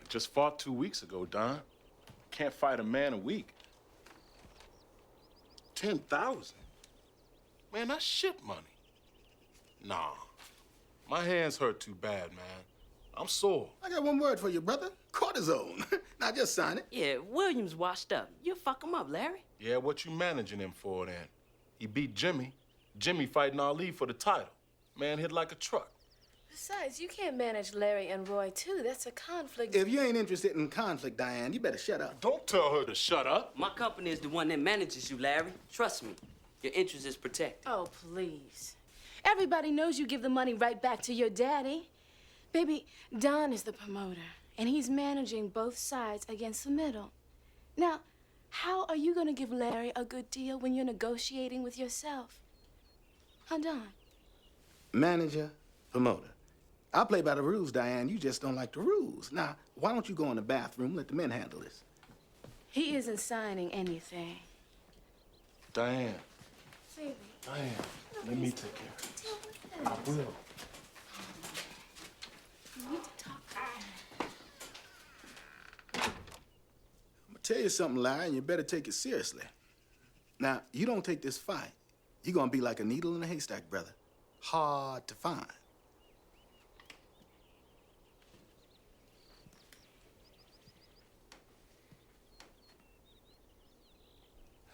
Just fought 2 weeks ago, Don. Can't fight a man a week. 10,000? Man, that's shit money. Nah, my hands hurt too bad, man. I'm sore. I got one word for you, brother. Cortisone. Now just sign it. Yeah, Williams washed up. You fuck him up, Larry. Yeah, what you managing him for, then? He beat Jimmy. Jimmy fighting Ali for the title. Man hit like a truck. Besides, you can't manage Larry and Roy, too. That's a conflict. If you ain't interested in conflict, Diane, you better shut up. Don't tell her to shut up. My company is the one that manages you, Larry. Trust me. Your interest is protected. Oh, please. Everybody knows you give the money right back to your daddy. Baby, Don is the promoter, and he's managing both sides against the middle. Now, how are you gonna give Larry a good deal when you're negotiating with yourself? Huh, Don? Manager, promoter. I play by the rules, Diane. You just don't like the rules. Now, why don't you go in the bathroom, let the men handle this? He isn't signing anything. Diane. Baby. Diane, let me take care of this. I will. We need to talk. I'm gonna tell you something, Larry, and you better take it seriously. Now, you don't take this fight, you're gonna be like a needle in a haystack, brother. Hard to find.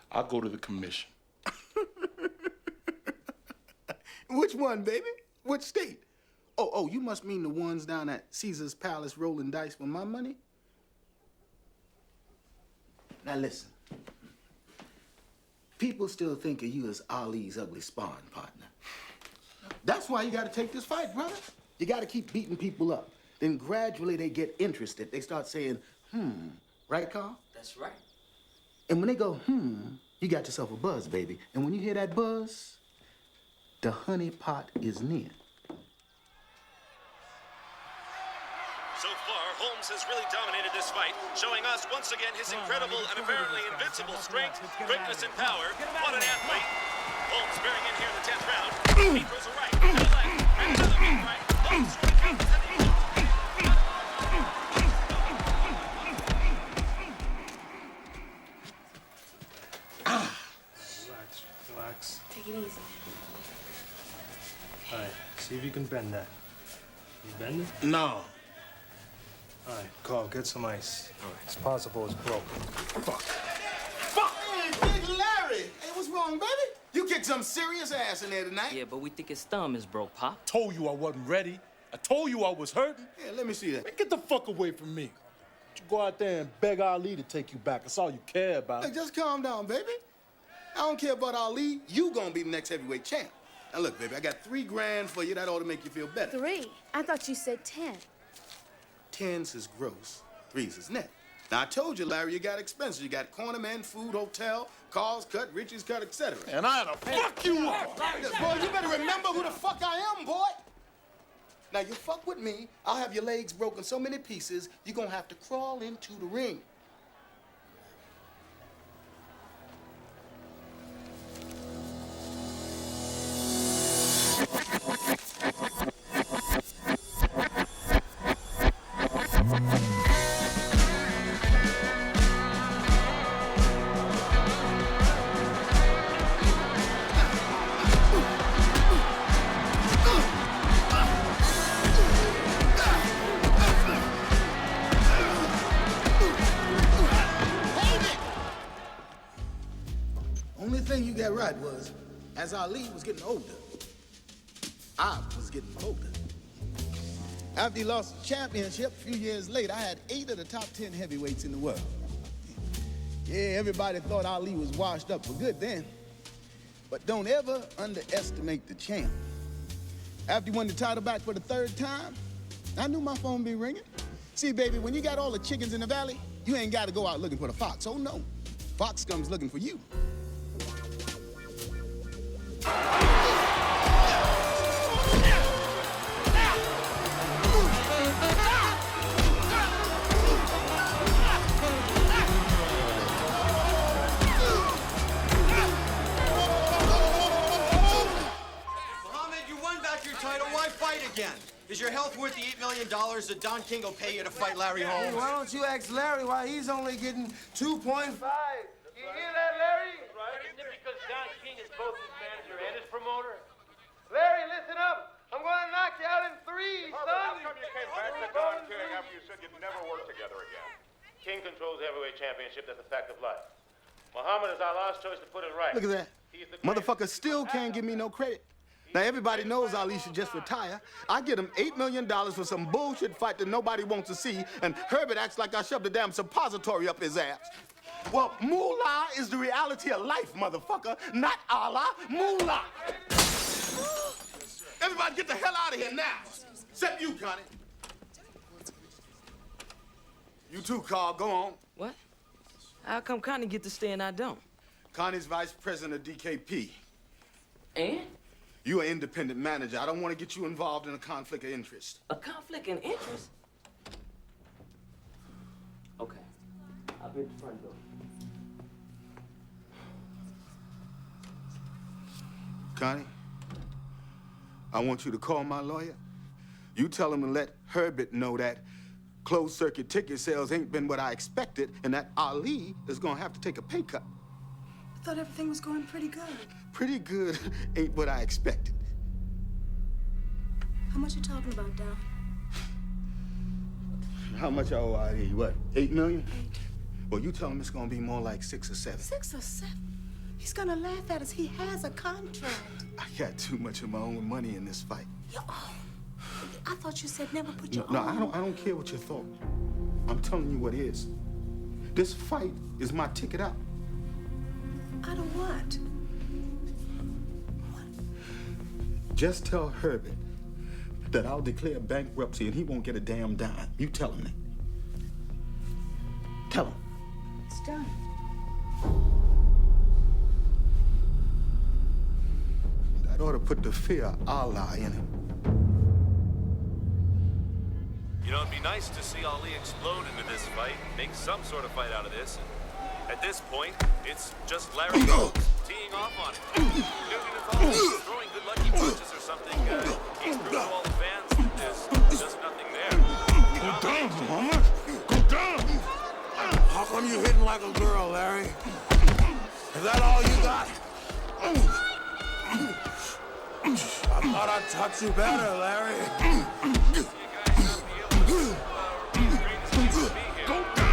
I'll go to the commission. Which one, baby? Which state? Oh, you must mean the ones down at Caesar's Palace rolling dice for my money? Now listen. People still think of you as Ali's ugly sparring partner. That's why you gotta take this fight, brother. You gotta keep beating people up. Then gradually they get interested. They start saying, right, Carl? That's right. And when they go, you got yourself a buzz, baby. And when you hear that buzz, the honey pot is near. So far, Holmes has really dominated this fight, showing us once again his incredible and apparently invincible strength, quickness, and power. What an athlete! Holmes bearing in here in the 10th round. He throws a right, and a left, and another big right. Holmes counts at the end. Relax. Take it easy. All right, see if you can bend that. You bend it? No. All right, Carl, get some ice. All right. It's possible it's broken. Fuck! Hey, Big Larry! Hey, what's wrong, baby? You kicked some serious ass in there tonight. Yeah, but we think his thumb is broke, Pop. Told you I wasn't ready. I told you I was hurting. Yeah, let me see that. Man, get the fuck away from me. You go out there and beg Ali to take you back. That's all you care about. Hey, just calm down, baby. I don't care about Ali. You gonna be the next heavyweight champ. Now look, baby, I got $3 grand for you. That ought to make you feel better. 3? I thought you said 10. 10's is gross, 3's is net. Now I told you, Larry, you got expenses. You got cornerman, food, hotel, Carl's cut, Richie's cut, etc. And I had to fuck you up. Boy, you better remember who the fuck I am, boy. Now you fuck with me, I'll have your legs broken so many pieces, you're gonna have to crawl into the ring. Only thing you got right was, as Ali was getting older, I was getting older. After he lost the championship a few years later, I had 8 of the top 10 heavyweights in the world. Yeah, everybody thought Ali was washed up for good then. But don't ever underestimate the champ. After he won the title back for the 3rd time, I knew my phone be ringing. See, baby, when you got all the chickens in the valley, you ain't got to go out looking for the fox. Oh, no. Fox comes looking for you. Again. Is your health worth the $8 million that Don King will pay you to fight Larry Holmes? Hey, why don't you ask Larry why he's only getting 2.5? You hear that, Larry? Right? Isn't it because Don King is both his manager and his promoter? Larry, listen up. I'm going to knock you out in 3, son. How come you came back to Don King after you said you'd never work together again? King controls the heavyweight championship. That's a fact of life. Muhammad is our last choice to put it right. Look at that. Motherfucker still can't give me no credit. Now, everybody knows Ali should just retire. I get him $8 million for some bullshit fight that nobody wants to see, and Herbert acts like I shoved a damn suppository up his ass. Well, moolah is the reality of life, motherfucker, not Allah, moolah. Everybody get the hell out of here now. Except you, Connie. You too, Carl. Go on. What? How come Connie get to stay and I don't? Connie's vice president of DKP. And? You're an independent manager. I don't want to get you involved in a conflict of interest. A conflict of interest? Okay. I'll be at the front door. Connie, I want you to call my lawyer. You tell him to let Herbert know that closed-circuit ticket sales ain't been what I expected, and that Ali is gonna have to take a pay cut. I thought everything was going pretty good. Pretty good ain't what I expected. How much you talking about, Don? How much I owe Ali? What, 8 million? 8. Well, you tell him it's gonna be more like 6 or 7. 6 or 7? He's gonna laugh at us. He has a contract. I got too much of my own money in this fight. Your own? I thought you said never put your No, own. I don't care what you thought. I'm telling you what is. This fight is my ticket out. Out of what? Just tell Herbert that I'll declare bankruptcy and he won't get a damn dime. You tell him that. Tell him. It's done. That ought to put the fear of Allah in him. You know, it'd be nice to see Ali explode into this fight, make some sort of fight out of this. At this point, it's just Larry Rhames teeing off on it. Newton throwing good lucky punches or something. He's proved to all the fans that there's just nothing there. Go down, Muhammad. Go down. How come you hitting like a girl, Larry? Is that all you got? I thought I'd touch you better, Larry. Go down.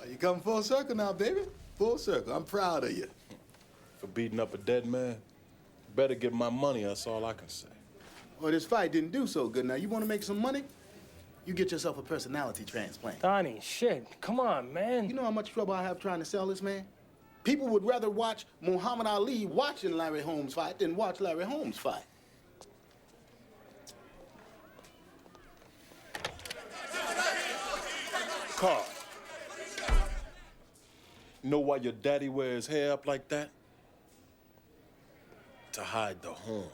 You come full circle now, baby. Full circle. I'm proud of you. For beating up a dead man, better get my money, that's all I can say. Well, this fight didn't do so good. Now, you want to make some money? You get yourself a personality transplant. Donnie, shit. Come on, man. You know how much trouble I have trying to sell this, man? People would rather watch Muhammad Ali watching Larry Holmes fight than watch Larry Holmes fight. Carl, you know why your daddy wears hair up like that? To hide the horns.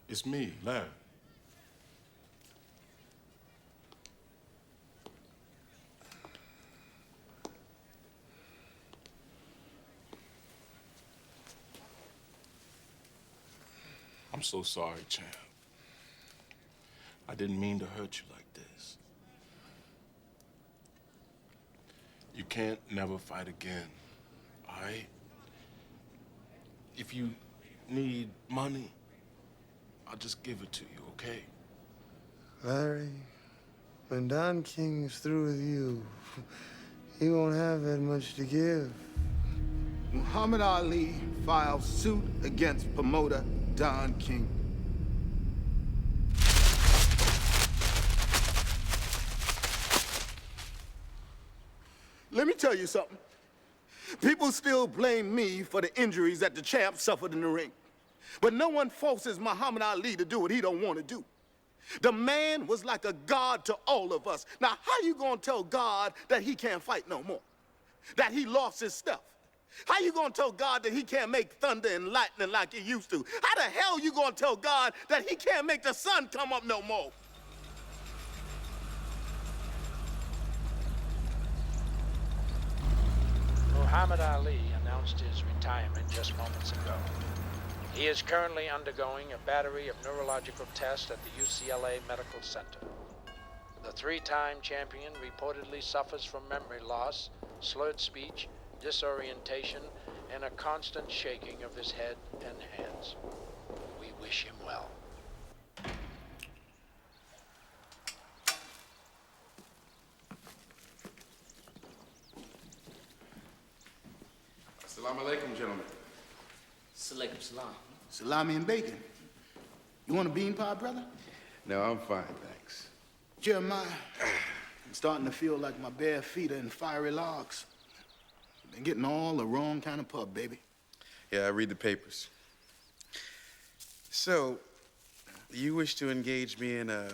It's me, Larry. I'm so sorry, champ. I didn't mean to hurt you like this. You can't never fight again, all right? If you need money, I'll just give it to you, okay? Larry, when Don King's through with you, he won't have that much to give. Muhammad Ali files suit against promoter Don King. Let me tell you something. People still blame me for the injuries that the champ suffered in the ring. But no one forces Muhammad Ali to do what he don't want to do. The man was like a god to all of us. Now, how you gonna tell God that he can't fight no more? That he lost his stuff? How you gonna tell God that he can't make thunder and lightning like he used to? How the hell you gonna tell God that he can't make the sun come up no more? Muhammad Ali announced his retirement just moments ago. He is currently undergoing a battery of neurological tests at the UCLA Medical Center. The three-time champion reportedly suffers from memory loss, slurred speech, disorientation, and a constant shaking of his head and hands. We wish him well. Assalamu alaikum, gentlemen. Salaikum salam. Salami and bacon. You want a bean pie, brother? No, I'm fine, thanks. Jeremiah, I'm starting to feel like my bare feet are in fiery logs. Been getting all the wrong kind of pub, baby. Yeah, I read the papers. So, you wish to engage me in a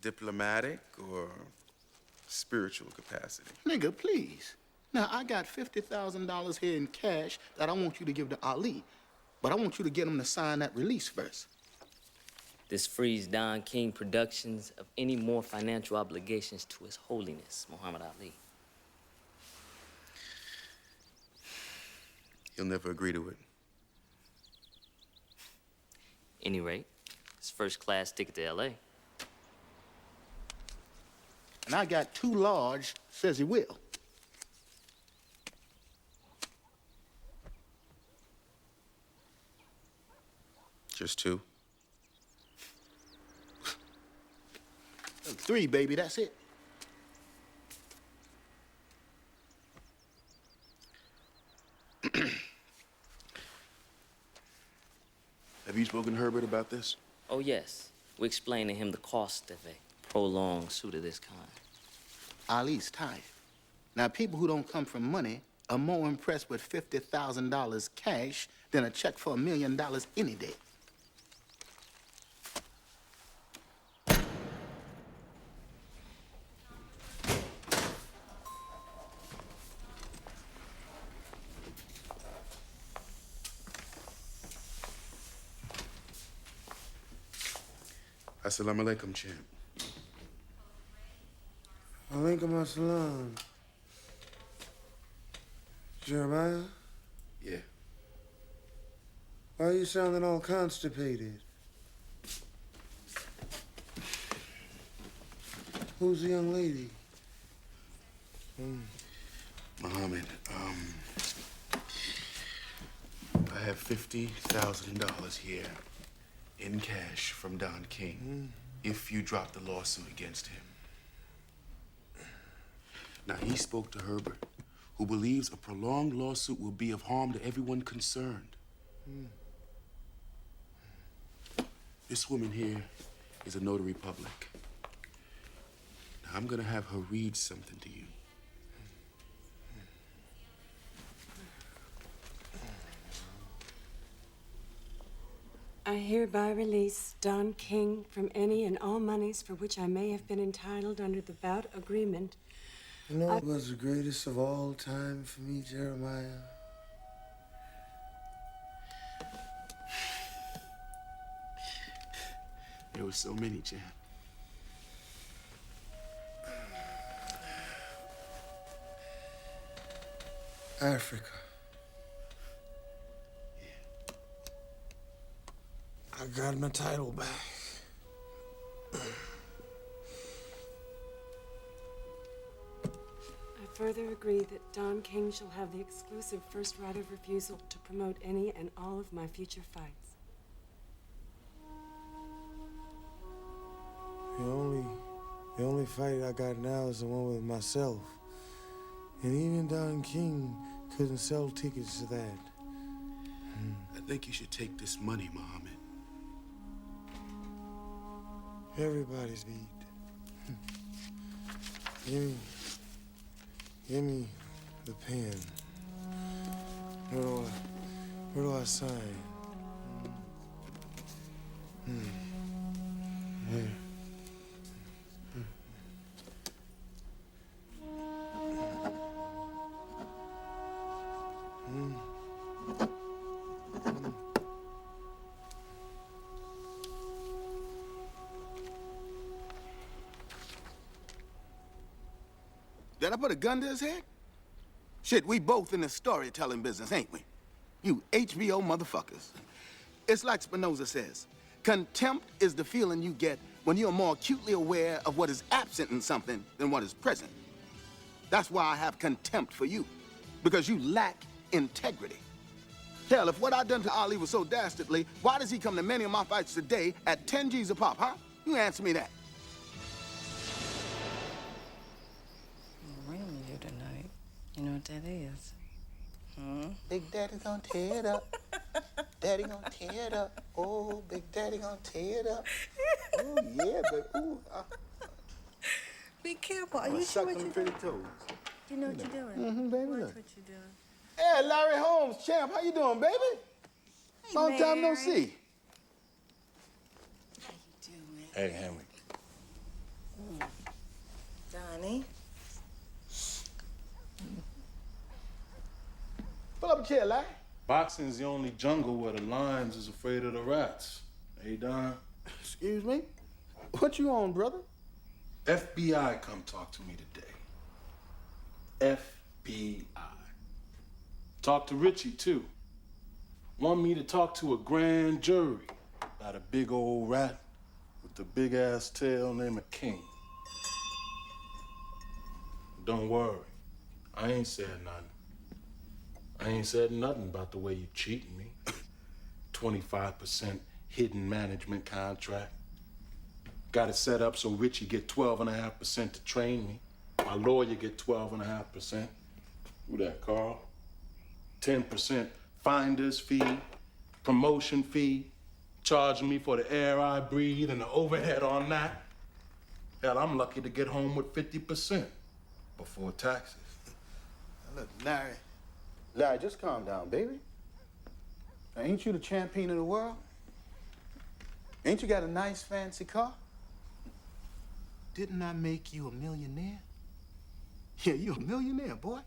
diplomatic or spiritual capacity? Nigga, please. Now, I got $50,000 here in cash that I want you to give to Ali, but I want you to get him to sign that release first. This frees Don King Productions of any more financial obligations to His Holiness, Muhammad Ali. He'll never agree to it. Any rate, it's first-class ticket to L.A. And I got 2 large, says he will. Just 2? 3, baby, that's it. Have you spoken to Herbert about this? Oh, yes. We explained to him the cost of a prolonged suit of this kind. Ali's tired. Now, people who don't come from money are more impressed with $50,000 cash than a check for $1 million any day. Assalamu alaikum, champ. Alaikum assalam. Jeremiah? Yeah. Why are you sounding all constipated? Who's the young lady? Muhammad, I have $50,000 here in cash from Don King if you drop the lawsuit against him. Now, he spoke to Herbert, who believes a prolonged lawsuit will be of harm to everyone concerned. This woman here is a notary public. Now, I'm gonna have her read something to you. I hereby release Don King from any and all monies for which I may have been entitled under the bout agreement. You know what was the greatest of all time for me, Jeremiah? There were so many, champ. Africa. I got my title back. I further agree that Don King shall have the exclusive first right of refusal to promote any and all of my future fights. The only fight I got now is the one with myself. And even Don King couldn't sell tickets to that. I think you should take this money, Muhammad. Everybody's beat. Give me the pen. Where do I sign? Where? Did I put a gun to his head? Shit, we both in the storytelling business, ain't we? You HBO motherfuckers. It's like Spinoza says, contempt is the feeling you get when you're more acutely aware of what is absent in something than what is present. That's why I have contempt for you, because you lack integrity. Hell, if what I done to Ali was so dastardly, why does he come to many of my fights today at 10 G's a pop, huh? You answer me that. Ring you tonight. You know what that is? Big Daddy's gonna tear it up. Daddy gonna tear it up. Oh, Big Daddy gonna tear it up. Oh, yeah, but ooh. Be careful. Are you sure what you're doing? Toes. You know what you're doing? Mm-hmm, baby. Watch Look. what you're doing. Hey, Larry Holmes, champ, how you doing, baby? Hey, Long time no Larry. see. How you doing? Hey, Henry. Donnie. Pull up a chair, Larry. Boxing's the only jungle where the lions is afraid of the rats. Hey, Don. Excuse me? What you on, brother? FBI come talk to me today. FBI. Talk to Richie, too. Want me to talk to a grand jury about a big old rat with a big-ass tail named King. Don't worry. I ain't said nothing. I ain't said nothing about the way you cheating me. 25% hidden management contract. Got it set up so Richie get 12.5% to train me. My lawyer get 12.5%. Who that, Carl? 10% finder's fee, promotion fee, charging me for the air I breathe and the overhead on that. Hell, I'm lucky to get home with 50% before taxes. Now look, Larry, just calm down, baby. Now, ain't you the champion of the world? Ain't you got a nice, fancy car? Didn't I make you a millionaire? Yeah, you a millionaire, boy.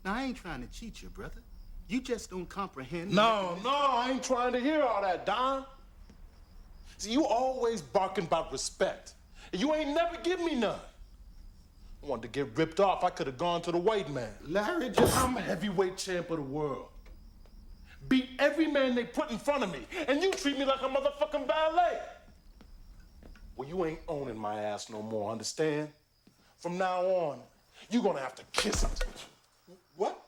Now, I ain't trying to cheat you, brother. You just don't comprehend. No, I ain't trying to hear all that, Don. See, you always barking about respect. And you ain't never give me none. I wanted to get ripped off. I could have gone to the white man. Larry, I'm a heavyweight champ of the world. Beat every man they put in front of me. And you treat me like a motherfucking ballet. Well, you ain't owning my ass no more, understand? From now on, you're gonna have to kiss it. What?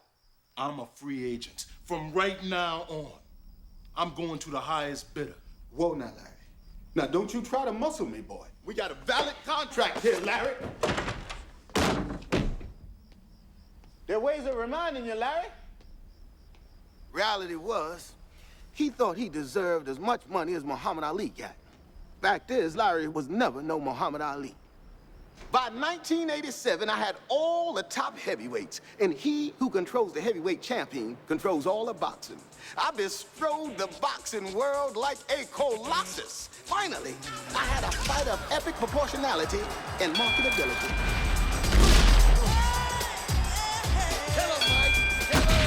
I'm a free agent. From right now on, I'm going to the highest bidder. Whoa, now, Larry. Now, don't you try to muscle me, boy. We got a valid contract here, Larry. There are ways of reminding you, Larry. Reality was, he thought he deserved as much money as Muhammad Ali got. Fact is, Larry was never no Muhammad Ali. By 1987, I had all the top heavyweights, and he who controls the heavyweight champion controls all of boxing. I bestrode the boxing world like a colossus. Finally, I had a fight of epic proportionality and marketability. Kill him, Mike! Kill him!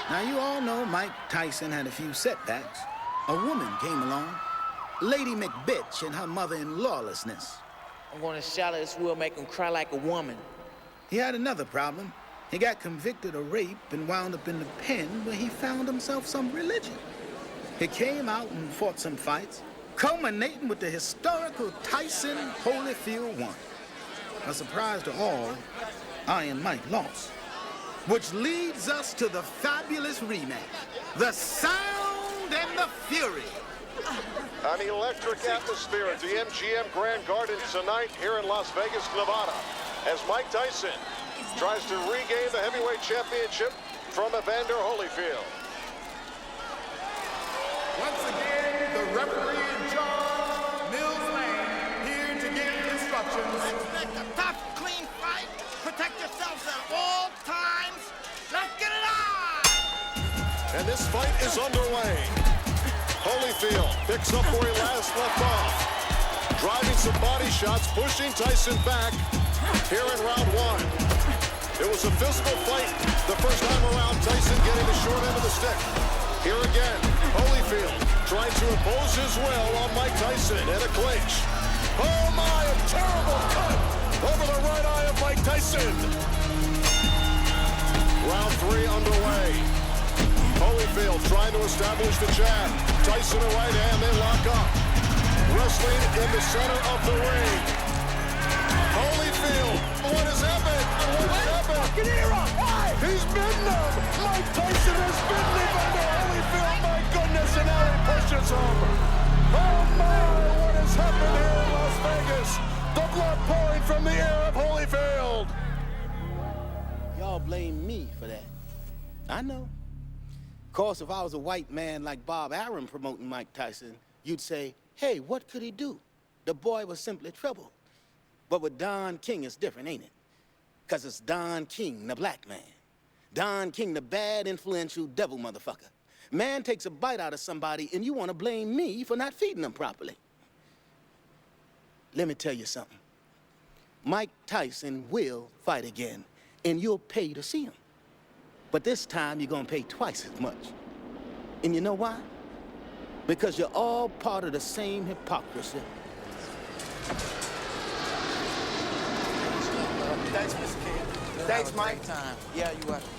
Now, you all know Mike Tyson had a few setbacks. A woman came along, Lady McBitch and her mother in lawlessness. I'm gonna shatter this will make him cry like a woman. He had another problem. He got convicted of rape and wound up in the pen where he found himself some religion. He came out and fought some fights, culminating with the historical Tyson Holyfield 1. A surprise to all, Iron Mike lost. Which leads us to the fabulous rematch, the Sound and the Fury. An electric atmosphere at the MGM Grand Garden tonight here in Las Vegas, Nevada, as Mike Tyson tries to regain the heavyweight championship from Evander Holyfield. Once again, the referee in charge, Mills Lane, here to give instructions. Expect a tough, clean fight. Protect yourselves at all times. Let's get it on! And this fight is underway. Holyfield picks up where he last left off. Driving some body shots, pushing Tyson back here in round one. It was a physical fight the first time around, Tyson getting the short end of the stick. Here again, Holyfield trying to impose his will on Mike Tyson in a clinch. Oh my, a terrible cut over the right eye of Mike Tyson. Round 3 underway. Holyfield trying to establish the jab. Tyson a right hand, they lock up. Wrestling in the center of the ring. Holyfield, what has happened? What has happened? He's bitten him. Mike Tyson has bitten him under Holyfield. My goodness, and now he pushes him. Oh my, what has happened here in Las Vegas? The blood pouring from the ear of Holyfield. Y'all blame me for that. I know. Of course, if I was a white man like Bob Arum promoting Mike Tyson, you'd say, hey, what could he do? The boy was simply trouble. But with Don King, it's different, ain't it? Because it's Don King, the black man. Don King, the bad, influential devil motherfucker. Man takes a bite out of somebody, and you want to blame me for not feeding them properly. Let me tell you something. Mike Tyson will fight again, and you'll pay to see him. But this time, you're going to pay twice as much. And you know why? Because you're all part of the same hypocrisy. Thanks, Mr. King. Thanks, Mike. Yeah, you welcome.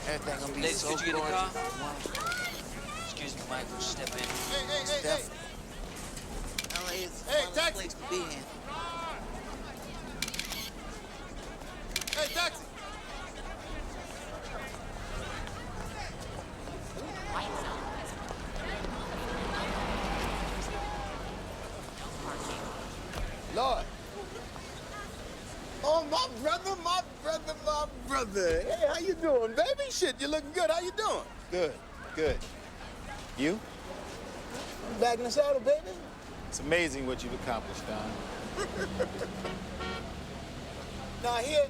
Everything gonna be Ladies, so could you get in the car? gorgeous. Excuse me, Mike. Would you step in? Hey. LA is Hey, a taxi. place to be in. Hey, taxi. Lord. Oh, my brother. Hey, how you doing, baby? Shit, you looking good. How you doing? Good. You? Back in the saddle, baby? It's amazing what you've accomplished, Don. Now, here,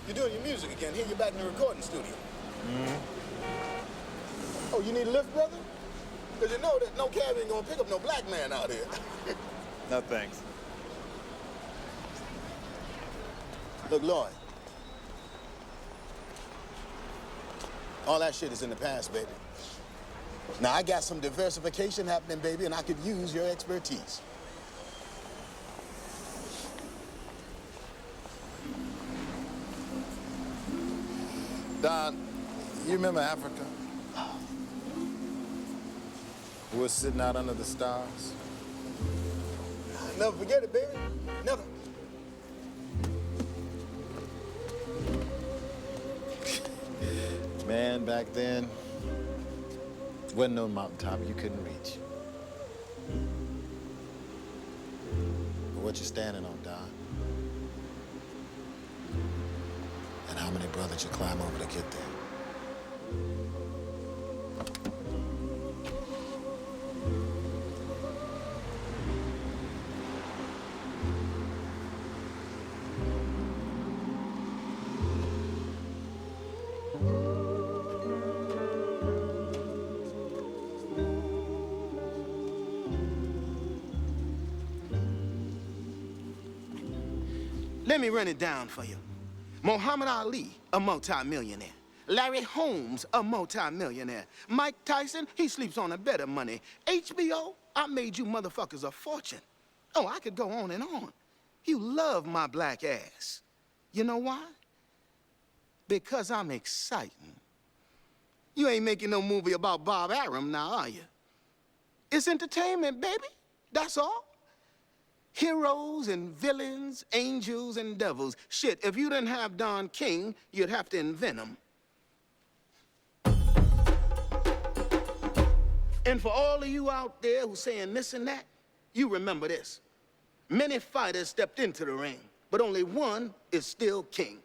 you're doing your music again. Here, you're back in the recording studio. Oh, you need a lift, brother? Because you know that no cab ain't gonna pick up no black man out here. No, thanks. Look, Lloyd. All that shit is in the past, baby. Now, I got some diversification happening, baby, and I could use your expertise. Don, you remember Africa? We were sitting out under the stars. I'll never forget it, baby. Never. Man, back then, wasn't no mountaintop you couldn't reach. But what you standing on, Don? And how many brothers you climb over to get there? Let me run it down for you. Muhammad Ali, a multi-millionaire. Larry Holmes, a multi-millionaire. Mike Tyson, he sleeps on a bed of money. HBO, I made you motherfuckers a fortune. Oh, I could go on and on. You love my black ass. You know why? Because I'm exciting. You ain't making no movie about Bob Arum now, are you? It's entertainment, baby. That's all. Heroes and villains, angels and devils. Shit, if you didn't have Don King, you'd have to invent him. And for all of you out there who's saying this and that, you remember this. Many fighters stepped into the ring, but only one is still king.